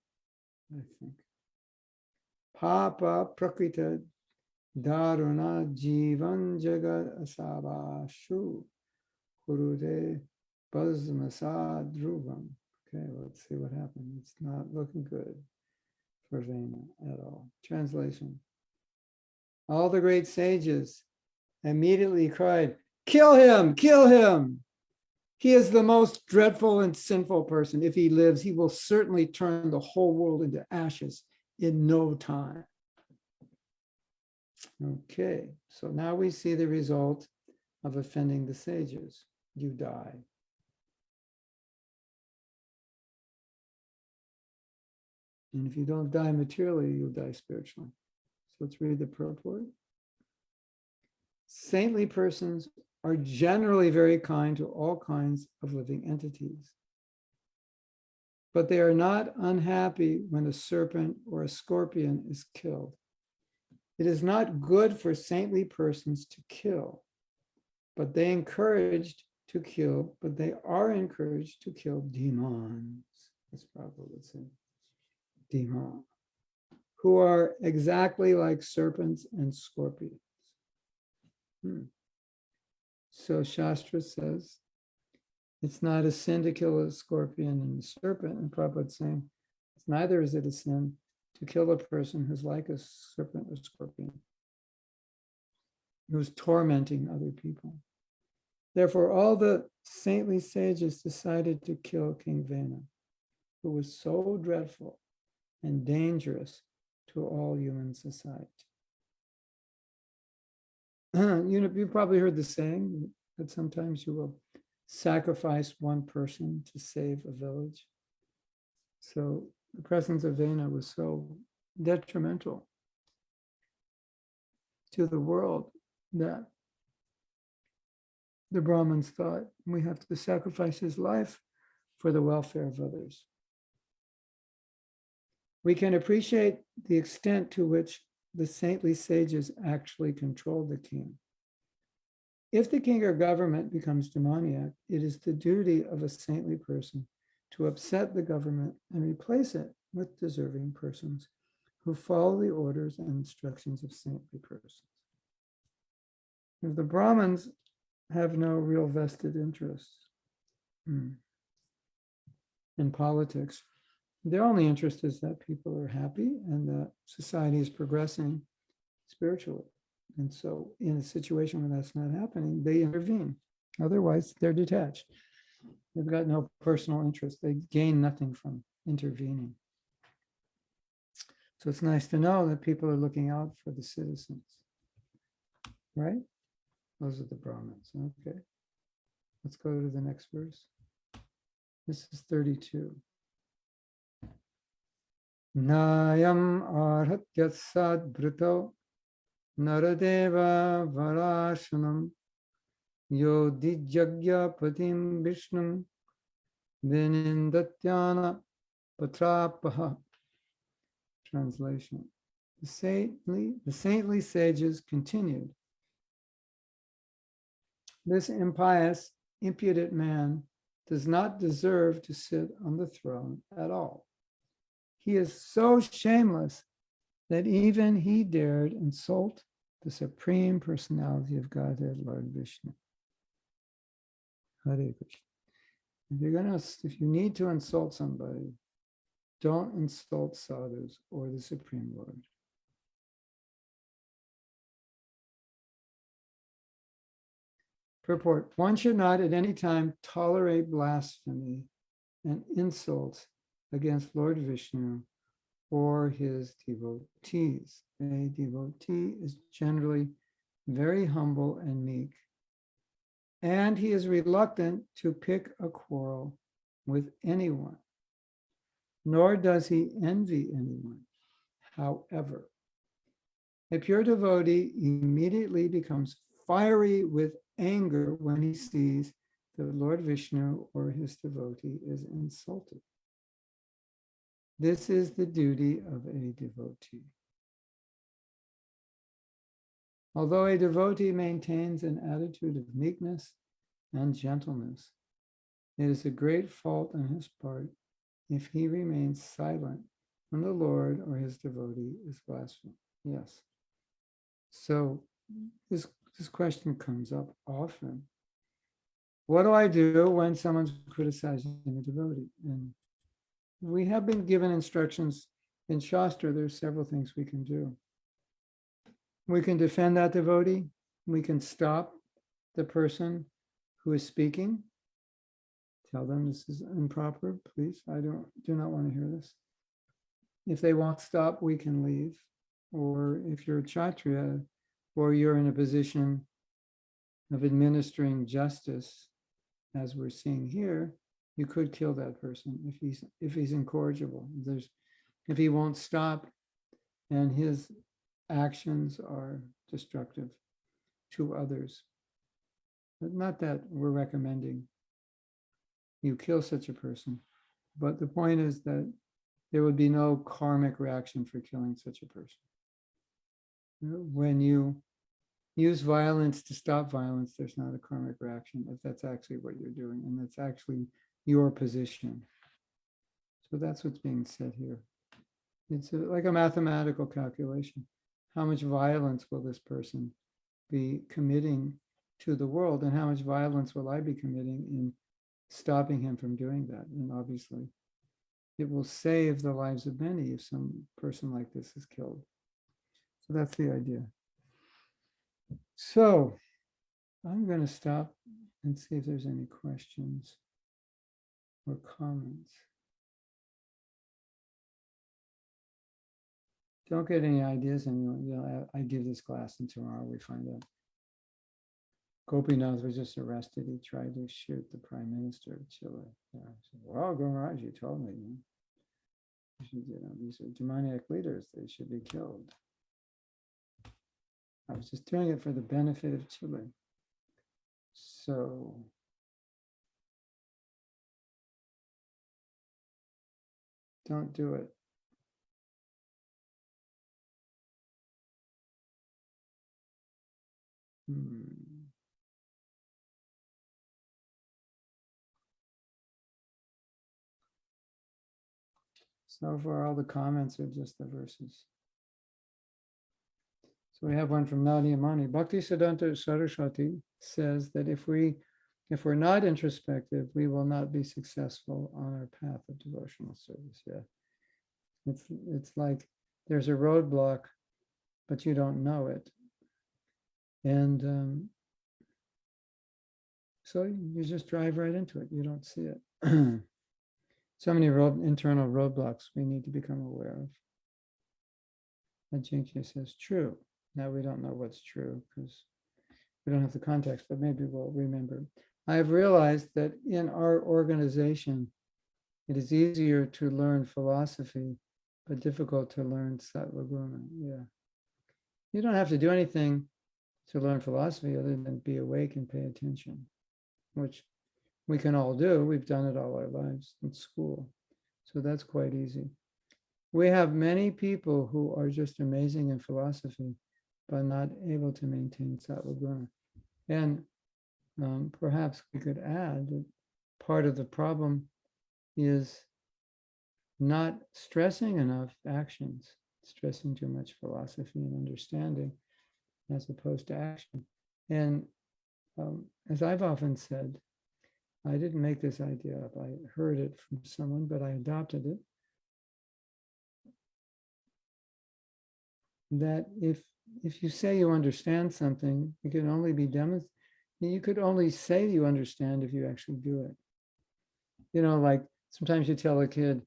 I think. Papa Prakrita Daruna Jivan Jagat Asabashu Kurude Bhasmasa Dhruvam. Okay, let's see what happens. It's not looking good for Vena at all. Translation. All the great sages immediately cried, kill him, kill him. He is the most dreadful and sinful person. If he lives, he will certainly turn the whole world into ashes in no time. Okay, so now we see the result of offending the sages. You die. And if you don't die materially, you'll die spiritually. So let's read the purport. Saintly persons are generally very kind to all kinds of living entities. But they are not unhappy when a serpent or a scorpion is killed. It is not good for saintly persons to kill, but they are encouraged to kill demons. That's probably what it's saying. Demons, who are exactly like serpents and scorpions. So Shastra says it's not a sin to kill a scorpion and a serpent, and Prabhupada's saying neither is it a sin to kill a person who's like a serpent or scorpion, who's tormenting other people. Therefore, all the saintly sages decided to kill King Vena, who was so dreadful and dangerous to all human society. You've probably heard the saying that sometimes you will sacrifice one person to save a village. So the presence of Vena was so detrimental to the world that the Brahmins thought we have to sacrifice his life for the welfare of others. We can appreciate the extent to which the saintly sages actually controlled the king. If the king or government becomes demoniac, it is the duty of a saintly person to upset the government and replace it with deserving persons who follow the orders and instructions of saintly persons. If the Brahmins have no real vested interests in politics, their only interest is that people are happy and that society is progressing spiritually. And so in a situation where that's not happening, they intervene. Otherwise, they're detached. They've got no personal interest. They gain nothing from intervening. So it's nice to know that people are looking out for the citizens, right? Those are the Brahmins, okay. Let's go to the next verse. This is 32. Nayam arhatyatsad brito naradeva varashanam yo dijagya patim vishnum vinindatyana patrapaha. Translation. The saintly sages continued. This impious, impudent man does not deserve to sit on the throne at all. He is so shameless that even he dared insult the Supreme Personality of Godhead, Lord Vishnu. Hare Krishna. If you need to insult somebody, don't insult sadhus or the Supreme Lord. Purport: one should not at any time tolerate blasphemy and insults against Lord Vishnu or his devotees. A devotee is generally very humble and meek, and he is reluctant to pick a quarrel with anyone, nor does he envy anyone. However, a pure devotee immediately becomes fiery with anger when he sees that Lord Vishnu or his devotee is insulted. This is the duty of a devotee. Although a devotee maintains an attitude of meekness and gentleness, it is a great fault on his part if he remains silent when the Lord or his devotee is blaspheming. Yes. So this question comes up often. What do I do when someone's criticizing a devotee? And we have been given instructions in Shastra. There's several things we can do. We can defend that devotee. We can stop the person who is speaking. Tell them this is improper, please. I do not want to hear this. If they won't stop, we can leave. Or if you're a Kshatriya, or you're in a position of administering justice, as we're seeing here, you could kill that person if he's incorrigible. If he won't stop and his actions are destructive to others. But not that we're recommending you kill such a person, but the point is that there would be no karmic reaction for killing such a person. When you use violence to stop violence, there's not a karmic reaction if that's actually what you're doing, and that's actually your position. So that's what's being said here. It's like a mathematical calculation. How much violence will this person be committing to the world, and how much violence will I be committing in stopping him from doing that? And obviously, it will save the lives of many if some person like this is killed. So that's the idea. So I'm going to stop and see if there's any questions or comments. Don't get any ideas, and I give this class, and tomorrow we find out. Gopinath was just arrested. He tried to shoot the prime minister of Chile. Yeah. So, well, Gumaraj, you told me. These are demoniac leaders. They should be killed. I was just doing it for the benefit of Chile. So don't do it. So far, all the comments are just the verses. So we have one from Nadia Mani. Bhakti Siddhanta Saraswati says that if we're not introspective, we will not be successful on our path of devotional service. Yeah, it's like there's a roadblock, but you don't know it, and so you just drive right into it. You don't see it. So many internal roadblocks we need to become aware of. Ajinkya says, true. Now we don't know what's true because we don't have the context, but maybe we'll remember. I've realized that in our organization, it is easier to learn philosophy, but difficult to learn sattva guna. Yeah. You don't have to do anything to learn philosophy other than be awake and pay attention, which we can all do. We've done it all our lives in school. So that's quite easy. We have many people who are just amazing in philosophy, but not able to maintain sattva guna. And perhaps we could add that part of the problem is not stressing enough actions, stressing too much philosophy and understanding as opposed to action. And as I've often said, I didn't make this idea up. I heard it from someone, but I adopted it. That if you say you understand something, it can only be demonstrated. You could only say you understand if you actually do it. You know, like sometimes you tell a kid,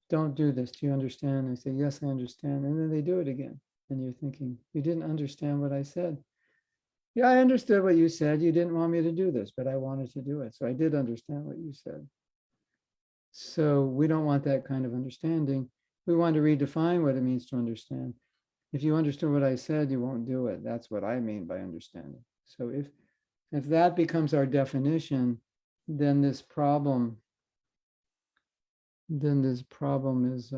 don't do this. Do you understand? They say, yes, I understand. And then they do it again. And you're thinking, you didn't understand what I said. Yeah, I understood what you said. You didn't want me to do this, but I wanted to do it. So I did understand what you said. So we don't want that kind of understanding. We want to redefine what it means to understand. If you understood what I said, you won't do it. That's what I mean by understanding. So if that becomes our definition, then this problem is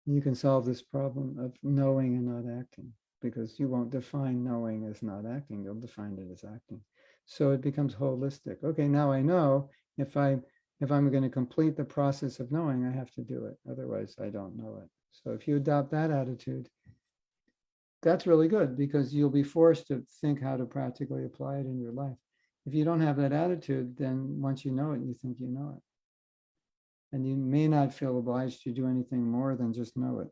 you can solve this problem of knowing and not acting, because you won't define knowing as not acting. You'll define it as acting. So it becomes holistic. Okay, now I know if I'm going to complete the process of knowing, I have to do it. Otherwise, I don't know it. So if you adopt that attitude, that's really good, because you'll be forced to think how to practically apply it in your life. If you don't have that attitude, then once you know it, you think you know it. And you may not feel obliged to do anything more than just know it.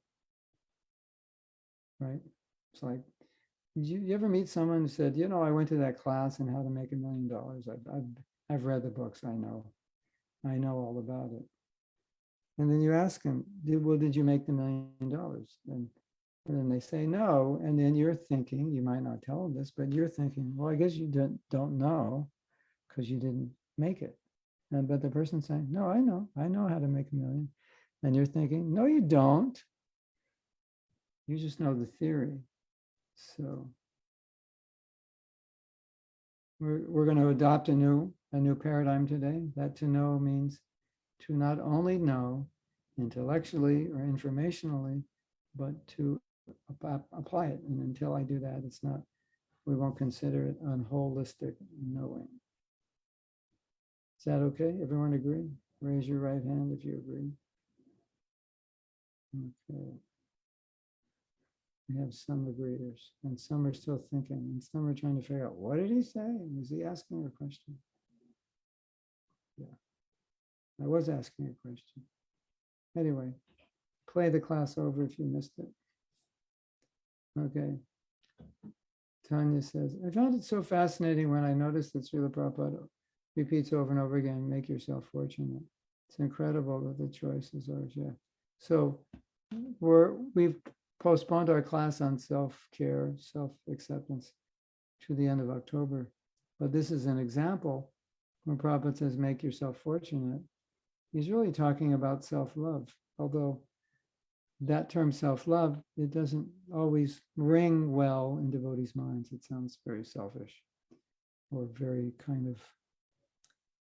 Right? It's like, you ever meet someone who said, you know, I went to that class on how to make $1 million. I've read the books. I know all about it. And then you ask them, did you make the $1 million? And then they say no. And then you're thinking, you might not tell them this, but you're thinking, well, I guess you don't know because you didn't make it. But the person's saying, no, I know how to make $1 million. And you're thinking, no, you don't. You just know the theory. So we're going to adopt a new paradigm today. That to know means to not only know intellectually or informationally, but to apply it. And until I do that, we won't consider it unholistic knowing. Is that okay? Everyone agree? Raise your right hand if you agree. Okay. We have some agreeers, and some are still thinking, and some are trying to figure out, what did he say? Was he asking a question? Yeah, I was asking a question. Anyway, play the class over if you missed it. Okay. Tanya says, I found it so fascinating when I noticed that Srila Prabhupada repeats over and over again, make yourself fortunate. It's incredible that the choices are, yeah. So we've postponed our class on self-care, self-acceptance to the end of October. But this is an example when Prabhupada says, make yourself fortunate. He's really talking about self-love, although that term self-love, it doesn't always ring well in devotees' minds. It sounds very selfish or very kind of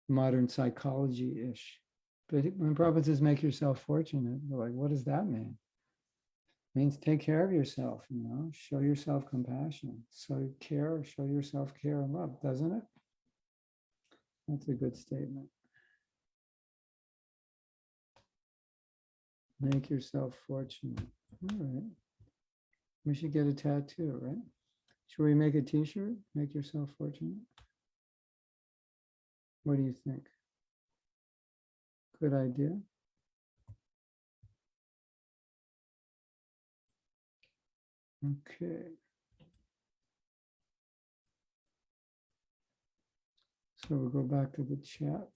modern psychology-ish. But when Prabhupada says, make yourself fortunate, we're like, what does that mean? It means take care of yourself, show yourself compassion. So show yourself care and love, doesn't it? That's a good statement. Make yourself fortunate. All right. We should get a tattoo, right? Should we make a t-shirt? Make yourself fortunate. What do you think? Good idea. Okay. So we'll go back to the chat.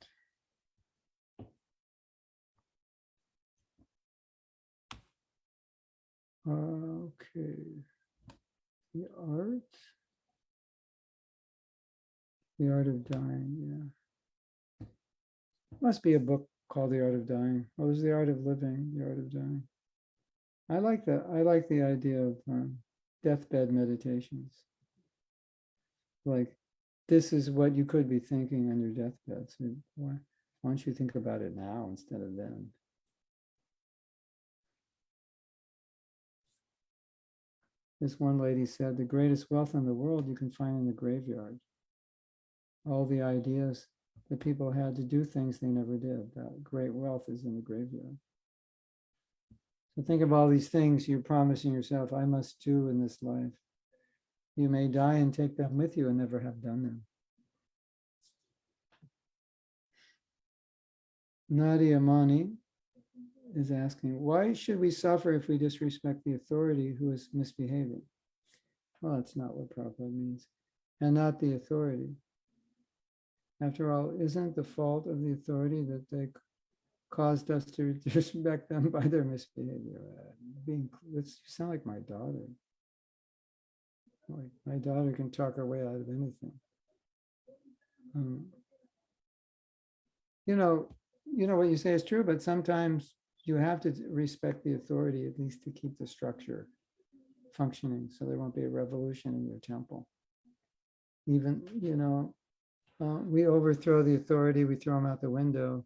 Okay. The art. The Art of Dying, yeah. Must be a book called The Art of Dying. Oh, there's The Art of Living, The Art of Dying. I like that. I like the idea of deathbed meditations. Like, this is what you could be thinking on your deathbed. So why don't you think about it now instead of then? This one lady said, the greatest wealth in the world you can find in the graveyard. All the ideas that people had to do things they never did. That great wealth is in the graveyard. So think of all these things you're promising yourself, I must do in this life. You may die and take them with you and never have done them. Nadia Mani is asking, why should we suffer if we disrespect the authority who is misbehaving? Well, that's not what Prabhupada means. And not the authority. After all, isn't the fault of the authority that they caused us to disrespect them by their misbehavior? You sound like my daughter. Like my daughter can talk her way out of anything. You know what you say is true, but sometimes you have to respect the authority, at least to keep the structure functioning, so there won't be a revolution in your temple. Even, we overthrow the authority, we throw them out the window.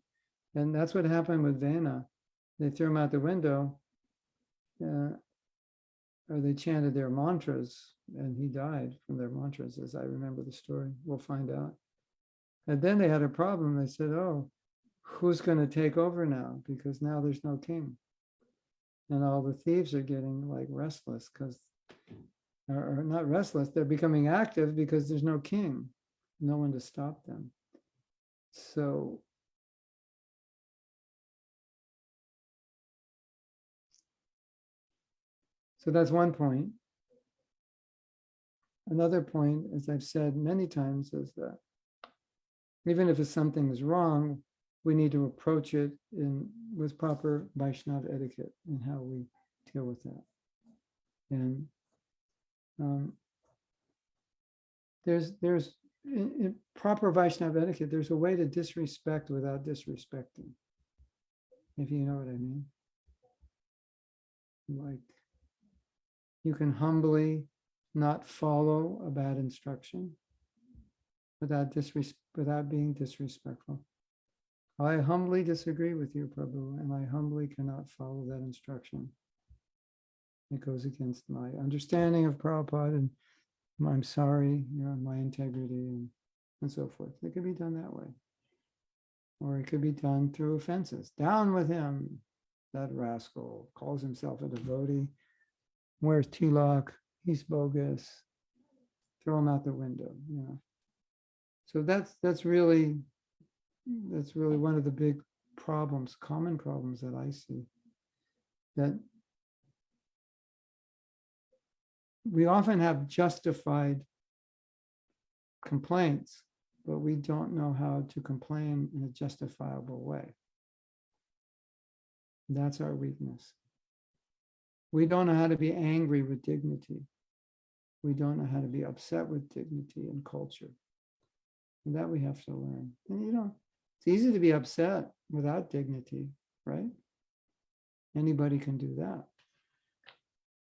And that's what happened with Vena. They threw him out the window, or they chanted their mantras, and he died from their mantras, as I remember the story. We'll find out. And then they had a problem. They said, oh, who's going to take over now? Because now there's no king. And all the thieves are getting like restless because, or not restless, they're becoming active because there's no king, no one to stop them. So that's one point. Another point, as I've said many times, is that even if something is wrong, we need to approach it with proper Vaishnava etiquette in how we deal with that. And there's in proper Vaishnava etiquette, there's a way to disrespect without disrespecting, if you know what I mean. Like, you can humbly not follow a bad instruction without being disrespectful. I humbly disagree with you, Prabhu, and I humbly cannot follow that instruction. It goes against my understanding of Prabhupada, and I'm sorry, my integrity and so forth. It could be done that way. Or it could be done through offenses. Down with him, that rascal, calls himself a devotee, wears tilak, he's bogus, throw him out the window, So that's really one of the big problems, common problems that I see, that we often have justified complaints, but we don't know how to complain in a justifiable way. That's our weakness. We don't know how to be angry with dignity. We don't know how to be upset with dignity and culture. And that we have to learn. And it's easy to be upset without dignity, right? Anybody can do that.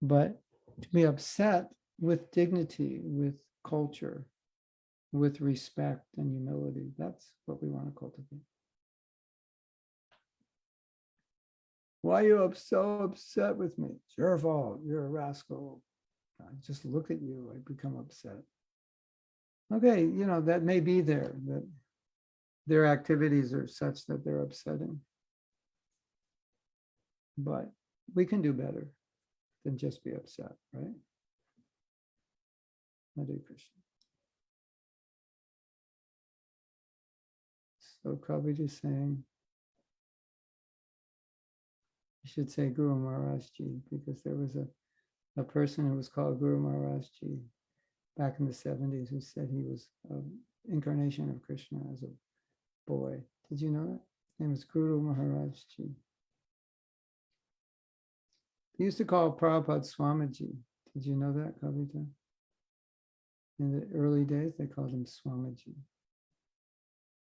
But to be upset with dignity, with culture, with respect and humility, that's what we want to cultivate. Why are you so upset with me? It's your fault. You're a rascal. I just look at you, I become upset. Okay, that may be there, that their activities are such that they're upsetting. But we can do better than just be upset, right? Hare Krishna. So Kabir is saying, you should say Guru Maharaj Ji, because there was a person who was called Guru Maharaj Ji back in the 70s who said he was an incarnation of Krishna as a boy. Did you know that? His name was Guru Maharaj Ji. They used to call Prabhupada Swamiji. Did you know that, Kavita? In the early days, they called him Swamiji.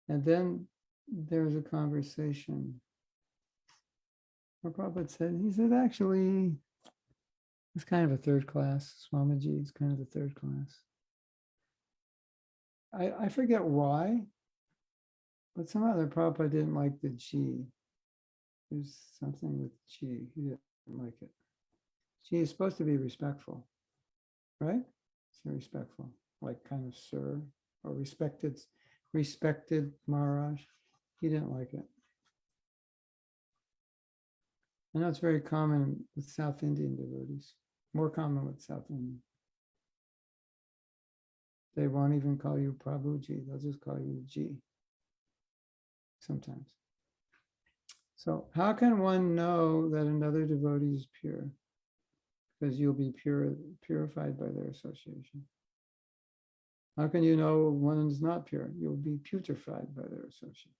And then there was a conversation. Prabhupada said, he said, actually, it's kind of a third class. Swamiji is kind of a third class. I forget why, but somehow the Prabhupada didn't like the G. There's something with G. He didn't like it. G is supposed to be respectful, right? So respectful, like kind of sir or respected Maharaj. He didn't like it. I know it's very common with South Indian devotees, more common with South Indian. They won't even call you Prabhuji, they'll just call you Ji sometimes. So how can one know that another devotee is pure? Because you'll be purified by their association. How can you know one is not pure? You'll be putrefied by their association.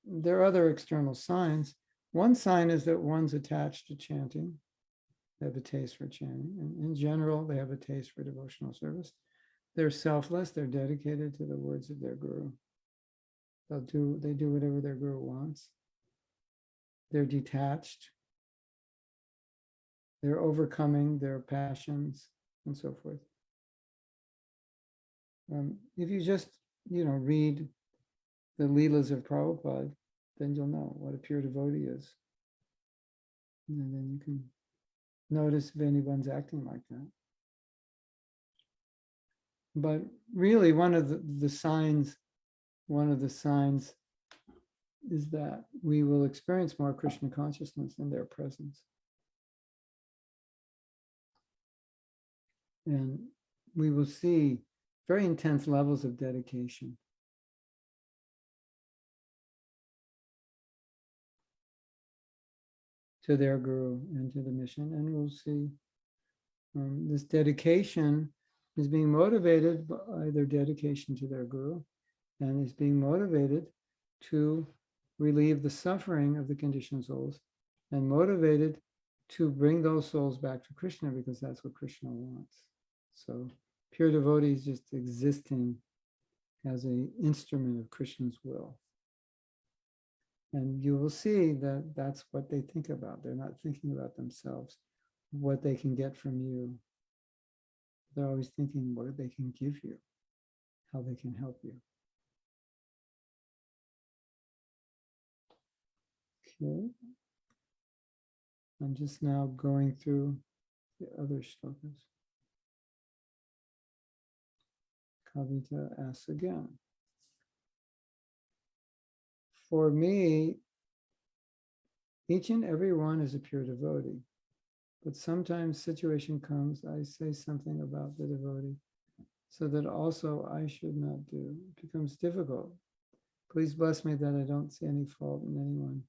There are other external signs. One sign is that one's attached to chanting. They have a taste for chanting. And in general, they have a taste for devotional service. They're selfless. They're dedicated to the words of their guru. They do whatever their guru wants. They're detached. They're overcoming their passions and so forth. If you just, read the Leelas of Prabhupada, then you'll know what a pure devotee is. And then you can notice if anyone's acting like that. But really, one of the signs is that we will experience more Krishna consciousness in their presence. And we will see very intense levels of dedication. To their guru and to the mission. And we'll see this dedication is being motivated by their dedication to their guru, and is being motivated to relieve the suffering of the conditioned souls, and motivated to bring those souls back to Krishna, because that's what Krishna wants. So pure devotees just existing as an instrument of Krishna's will. And you will see that that's what they think about. They're not thinking about themselves, what they can get from you. They're always thinking what they can give you, how they can help you. Okay. I'm just now going through the other shlokas. Kavita asks again. For me, each and every one is a pure devotee. But sometimes situation comes, I say something about the devotee, so that also I should not do. It becomes difficult. Please bless me that I don't see any fault in anyone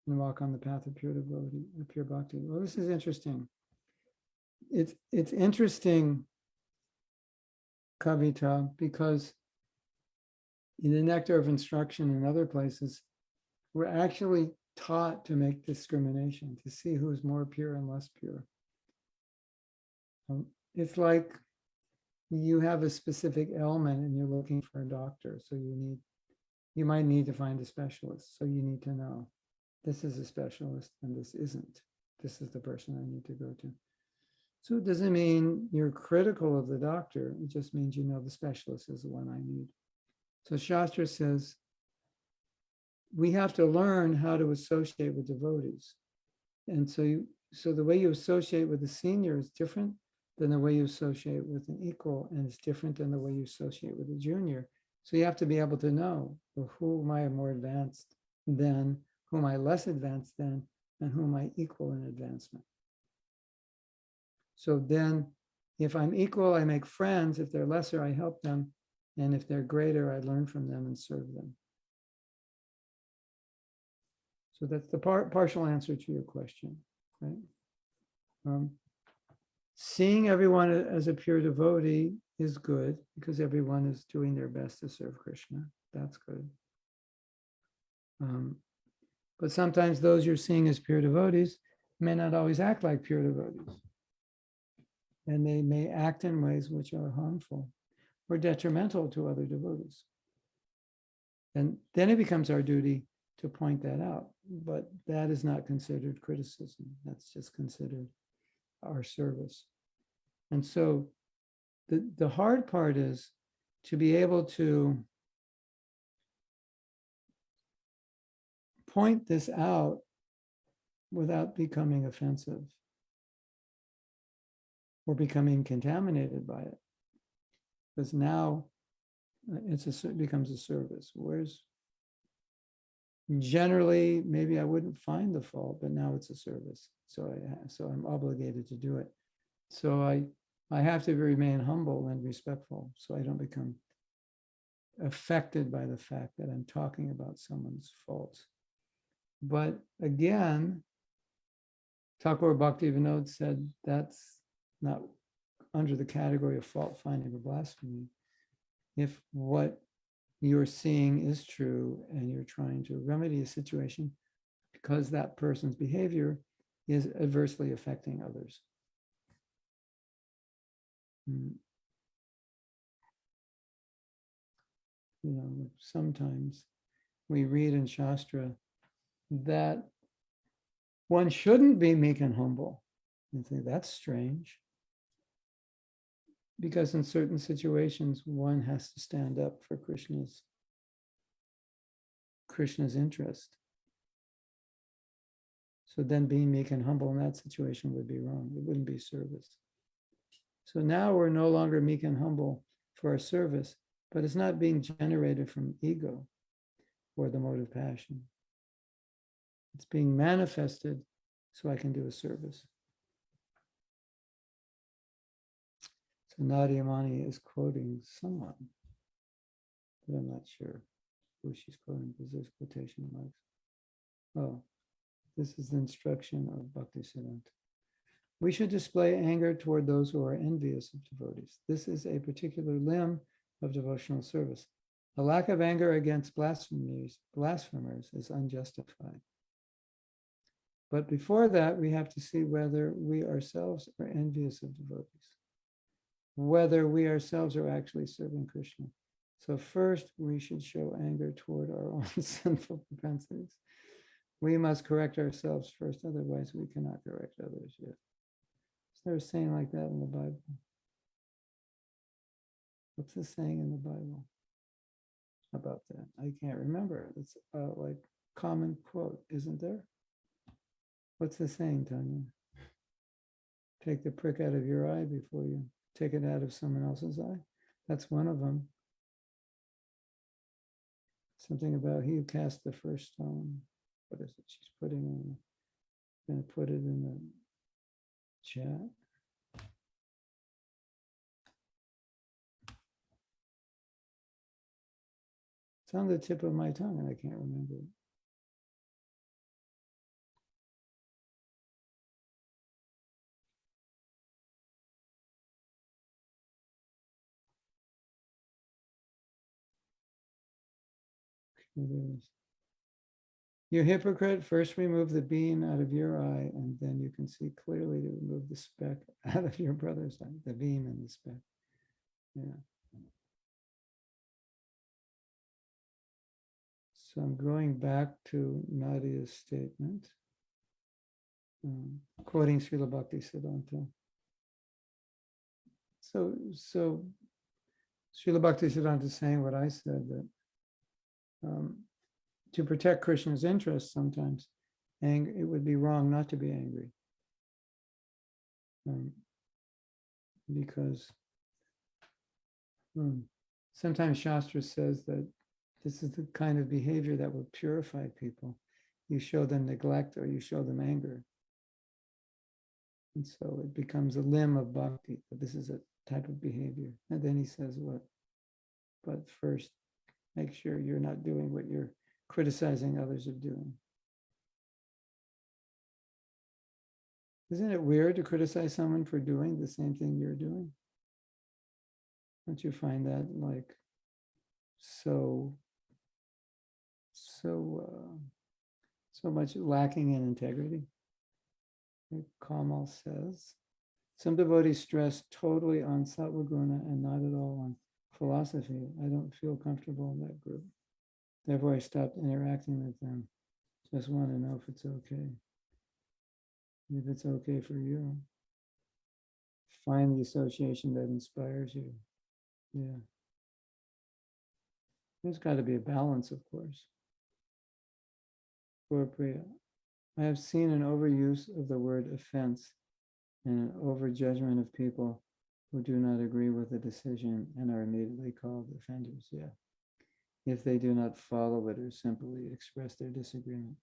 and walk on the path of pure devotee, pure bhakti. Well, this is interesting. It's interesting, Kavita, because in the Nectar of Instruction and other places, we're actually taught to make discrimination, to see who's more pure and less pure. It's like you have a specific ailment and you're looking for a doctor, so you might need to find a specialist. So you need to know, this is a specialist and this isn't. This is the person I need to go to. So it doesn't mean you're critical of the doctor. It just means you know the specialist is the one I need. So Shastra says, we have to learn how to associate with devotees. And so the way you associate with a senior is different than the way you associate with an equal, and it's different than the way you associate with a junior. So you have to be able to know, well, who am I more advanced than, who am I less advanced than, and who am I equal in advancement. So then if I'm equal, I make friends. If they're lesser, I help them. And if they're greater, I learn from them and serve them. So that's the partial answer to your question, right? Seeing everyone as a pure devotee is good, because everyone is doing their best to serve Krishna. That's good. But sometimes those you're seeing as pure devotees may not always act like pure devotees. and they may act in ways which are harmful or detrimental to other devotees. And then it becomes our duty to point that out. But that is not considered criticism. That's just considered our service. And so the hard part is to be able to point this out without becoming offensive or becoming contaminated by it. Because now it becomes a service. Whereas generally, maybe I wouldn't find the fault, but now it's a service. So I'm obligated to do it. So I have to remain humble and respectful so I don't become affected by the fact that I'm talking about someone's faults. But again, Thakur Bhaktivinoda said that's not under the category of fault finding or blasphemy. If what you're seeing is true and you're trying to remedy a situation because that person's behavior is adversely affecting others. Sometimes we read in Shastra that one shouldn't be meek and humble. And think that's strange. Because in certain situations, one has to stand up for Krishna's interest. So then being meek and humble in that situation would be wrong. It wouldn't be service. So now we're no longer meek and humble for our service, but it's not being generated from ego or the mode of passion. It's being manifested so I can do a service. So Nadia Mani is quoting someone, but I'm not sure who she's quoting because there's quotation marks. Oh, this is the instruction of Bhaktisiddhanta. We should display anger toward those who are envious of devotees. This is a particular limb of devotional service. A lack of anger against blasphemers is unjustified. But before that, we have to see whether we ourselves are envious of devotees, whether we ourselves are actually serving Krishna. So first, we should show anger toward our own sinful propensities. We must correct ourselves first, otherwise we cannot correct others yet. Is there a saying like that in the Bible? What's the saying in the Bible about that? I can't remember. It's like common quote, isn't there? What's the saying, Tanya? Take the prick out of your eye before you take it out of someone else's eye. That's one of them. Something about he who cast the first stone. What is it? She's putting in. Going to put it in the chat. It's on the tip of my tongue and I can't remember it. You hypocrite, first remove the beam out of your eye, and then you can see clearly to remove the speck out of your brother's eye, the beam and the speck. Yeah. So I'm going back to Nadia's statement, quoting Srila Bhaktisiddhanta. So Srila Bhaktisiddhanta is saying what I said, that to protect Krishna's interests, sometimes it would be wrong not to be angry. Because sometimes Shastra says that this is the kind of behavior that will purify people. You show them neglect or you show them anger. And so it becomes a limb of bhakti, but this is a type of behavior. And then he says what? But first, make sure you're not doing what you're criticizing others of doing. Isn't it weird to criticize someone for doing the same thing you're doing? Don't you find that like so much lacking in integrity? Like Kamal says, Some devotees stress totally on sattva guna and not at all on philosophy. I don't feel comfortable in that group. Therefore, I stopped interacting with them. Just want to know if it's okay. If it's okay for you, find the association that inspires you. Yeah. There's got to be a balance, of course. Poor Priya. I have seen an overuse of the word offense and an overjudgment of people who do not agree with the decision and are immediately called offenders. Yeah. If they do not follow it or simply express their disagreement.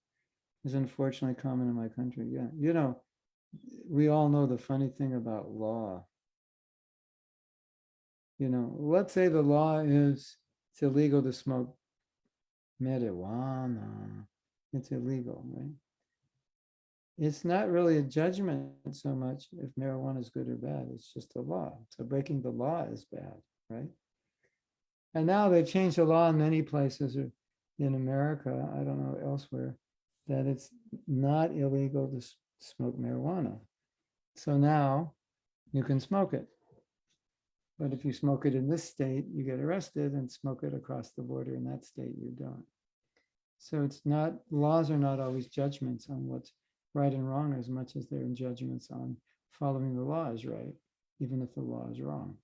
It's unfortunately common in my country. Yeah. You know, we all know the funny thing about law. You know, let's say the law is it's illegal to smoke marijuana. It's illegal, right? It's not really a judgment so much if marijuana is good or bad. It's just a law. So breaking the law is bad, right? And now they've changed the law in many places in America, I don't know elsewhere, that it's not illegal to smoke marijuana. So now you can smoke it. But if you smoke it in this state, you get arrested, and smoke it across the border in that state, you don't. So it's not, laws are not always judgments on what's right and wrong as much as they're judgments on following the law is right, even if the law is wrong.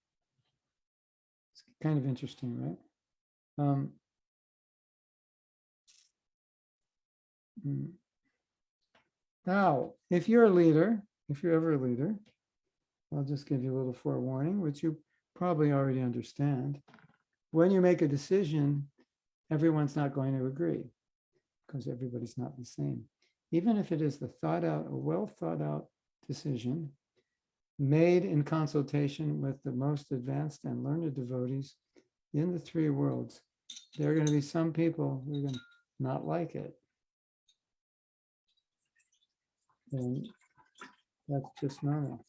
It's kind of interesting, right? Now, if you're a leader, if you're ever a leader, I'll just give you a little forewarning, which you probably already understand. When you make a decision, everyone's not going to agree because everybody's not the same. Even if it is a well thought out decision made in consultation with the most advanced and learned devotees in the three worlds, there are going to be some people who are going to not like it. And that's just normal.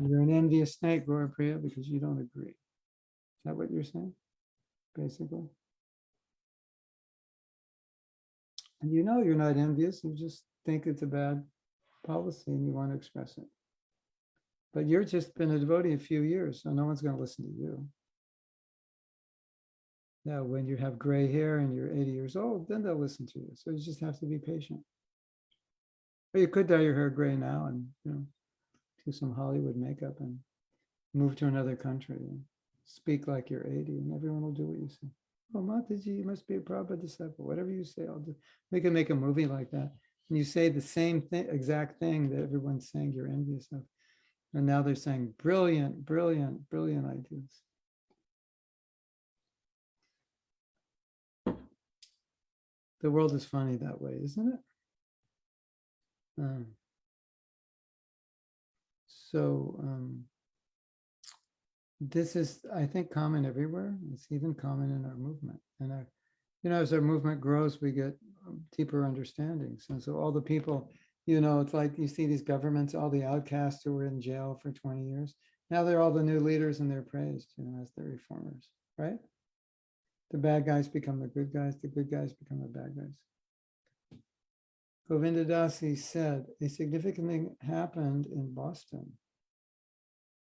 You're an envious snake, Gaura Priya, because you don't agree. Is that what you're saying, basically? And you know you're not envious, you just think it's a bad policy and you want to express it. But you're just been a devotee a few years, so no one's going to listen to you. Now, when you have gray hair and you're 80 years old, then they'll listen to you. So you just have to be patient. Or you could dye your hair gray now and, do some Hollywood makeup and move to another country and speak like you're 80 and everyone will do what you say. Oh, Mataji, you must be a Prabhupada disciple. Whatever you say, I'll do. We can make a movie like that. And you say the same thing, exact thing that everyone's saying you're envious of. And now they're saying, brilliant, brilliant, brilliant ideas. The world is funny that way, isn't it? This is, I think, common everywhere. It's even common in our movement. And as our movement grows, we get deeper understandings. And so all the people, it's like you see these governments, all the outcasts who were in jail for 20 years. Now they're all the new leaders and they're praised, as the reformers, right? The bad guys become the good guys become the bad guys. Govinda Dasi said, a significant thing happened in Boston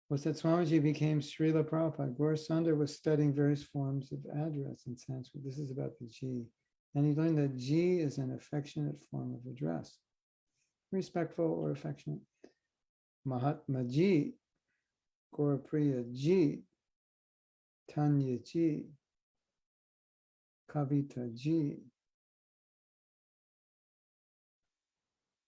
was that Swamiji became Srila Prabhupada. Gaur Sundar was studying various forms of address in Sanskrit. This is about the G. And he learned that G is an affectionate form of address, respectful or affectionate. Mahatma Ji, Gaurapriya Ji, Tanya Ji, Kavita Ji,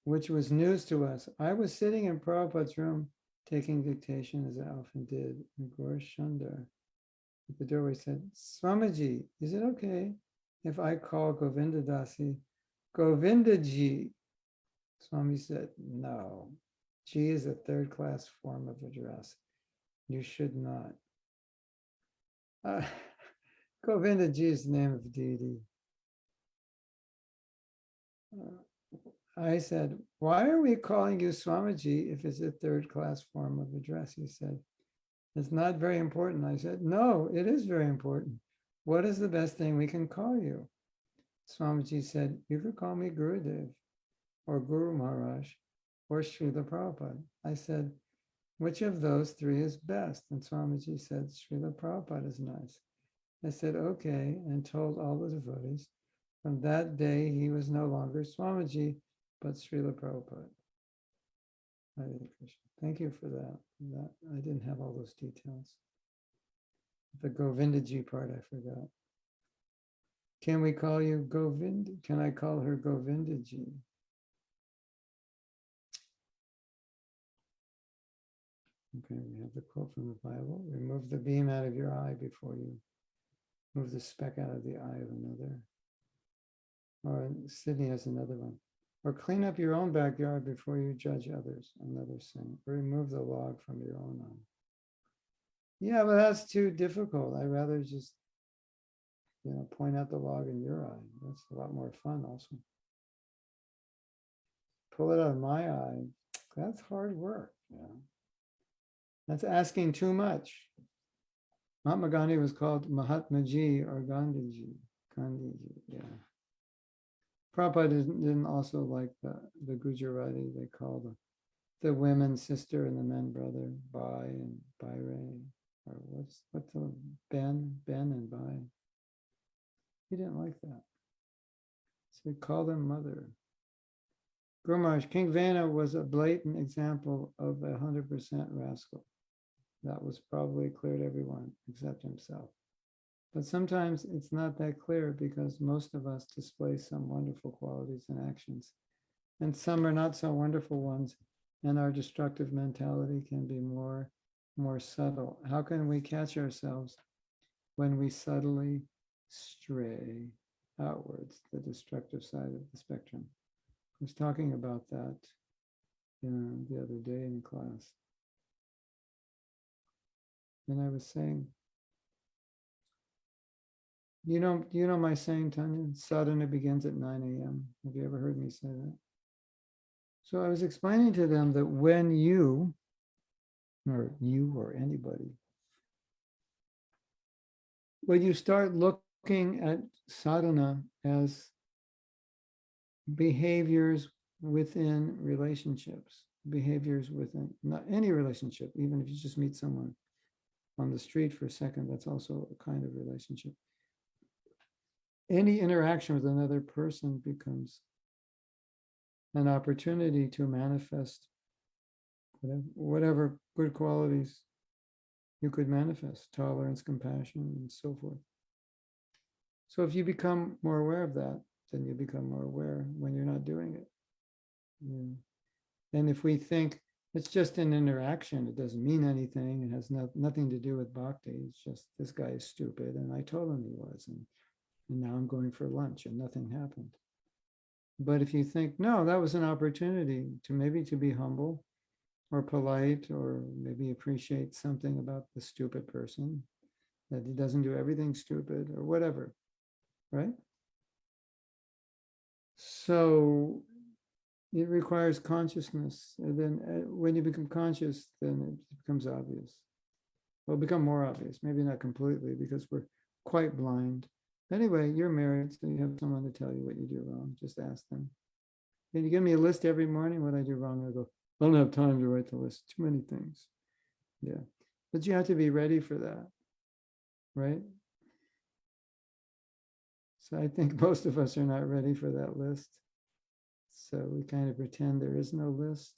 which was news to us. I was sitting in Prabhupada's room taking dictation, as I often did, and Gaur Sundar at the doorway said, Swamiji, is it okay if I call Govinda Dasi Govinda Ji? Swami said, no. Ji is a third-class form of address. You should not. Govinda Ji is the name of deity. I said, why are we calling you Swamiji if it's a third-class form of address? He said, It's not very important. I said, no, it is very important. What is the best thing we can call you? Swamiji said, you could call me Gurudev or Guru Maharaj or Srila Prabhupada. I said, which of those three is best? And Swamiji said, Srila Prabhupada is nice. I said, okay, and told all the devotees. From that day, he was no longer Swamiji, but Srila Prabhupada. Hare Krishna. Thank you for that. I didn't have all those details. The Govindaji part, I forgot. Can we call you Govind? Can I call her Govindaji? Okay, we have the quote from the Bible. Remove the beam out of your eye before you move the speck out of the eye of another. Or Sydney has another one. Or clean up your own backyard before you judge others. Another saying. Or remove the log from your own eye. Yeah, but that's too difficult. I'd rather just, point out the log in your eye. That's a lot more fun also. Pull it out of my eye. That's hard work. That's asking too much. Mahatma Gandhi was called Mahatmaji or Gandhiji. Gandhiji, yeah. Prabhupada didn't also like the Gujarati. They called the women sister and the men brother, Bai and Baire. Or what's the Ben and Bai. He didn't like that. So he called him mother. Guru Maharaj, King Vena was a blatant example of 100% rascal. That was probably clear to everyone except himself. But sometimes it's not that clear because most of us display some wonderful qualities and actions. And some are not so wonderful ones. And our destructive mentality can be more subtle. How can we catch ourselves when we subtly stray outwards, the destructive side of the spectrum? I was talking about that the other day in class. And I was saying, you know my saying, Tanya, sadhana begins at 9 a.m. Have you ever heard me say that? So I was explaining to them that when you or anybody, when you start looking at sadhana as behaviors within relationships, behaviors within not any relationship, even if you just meet someone on the street for a second, that's also a kind of relationship. Any interaction with another person becomes an opportunity to manifest whatever good qualities you could manifest, tolerance, compassion, and so forth. So if you become more aware of that, then you become more aware when you're not doing it. And if we think it's just an interaction, it doesn't mean anything, it has nothing to do with bhakti, it's just this guy is stupid and I told him he was, and now I'm going for lunch and nothing happened. But if you think, no, that was an opportunity to be humble or polite, or maybe appreciate something about the stupid person, that he doesn't do everything stupid or whatever, right? So it requires consciousness. And then when you become conscious, then it becomes obvious. Well, become more obvious, maybe not completely because we're quite blind. Anyway, you're married, so you have someone to tell you what you do wrong. Just ask them. Can you give me a list every morning what I do wrong? I go, I don't have time to write the list. Too many things. Yeah. But you have to be ready for that, right? So I think most of us are not ready for that list. So we kind of pretend there is no list.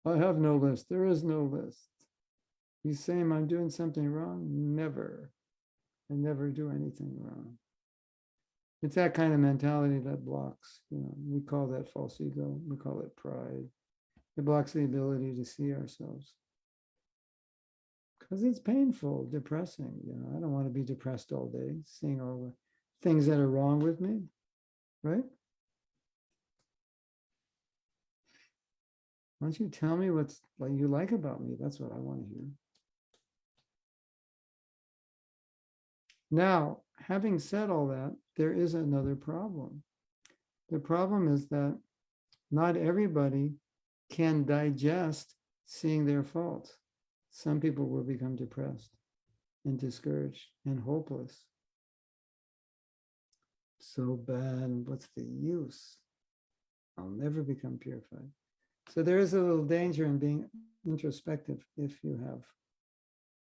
I have no list. There is no list. You say I'm doing something wrong? Never. I never do anything wrong. It's that kind of mentality that blocks, we call that false ego. We call it pride. It blocks the ability to see ourselves. Because it's painful, depressing. I don't want to be depressed all day, seeing all the things that are wrong with me, right? Why don't you tell me what you like about me? That's what I want to hear. Now, having said all that, there is another problem. The problem is that not everybody can digest seeing their faults. Some people will become depressed and discouraged and hopeless. So bad, what's the use? I'll never become purified. So there is a little danger in being introspective if you have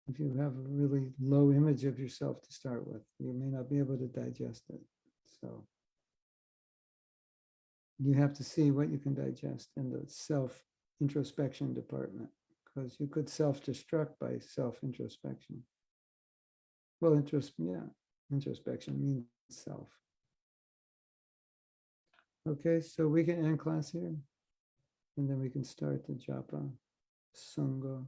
a really low image of yourself to start with. You may not be able to digest it. So you have to see what you can digest in the self-introspection department, because you could self-destruct by self-introspection. Well, introspection means self. Okay, so we can end class here, and then we can start the japa, sangha.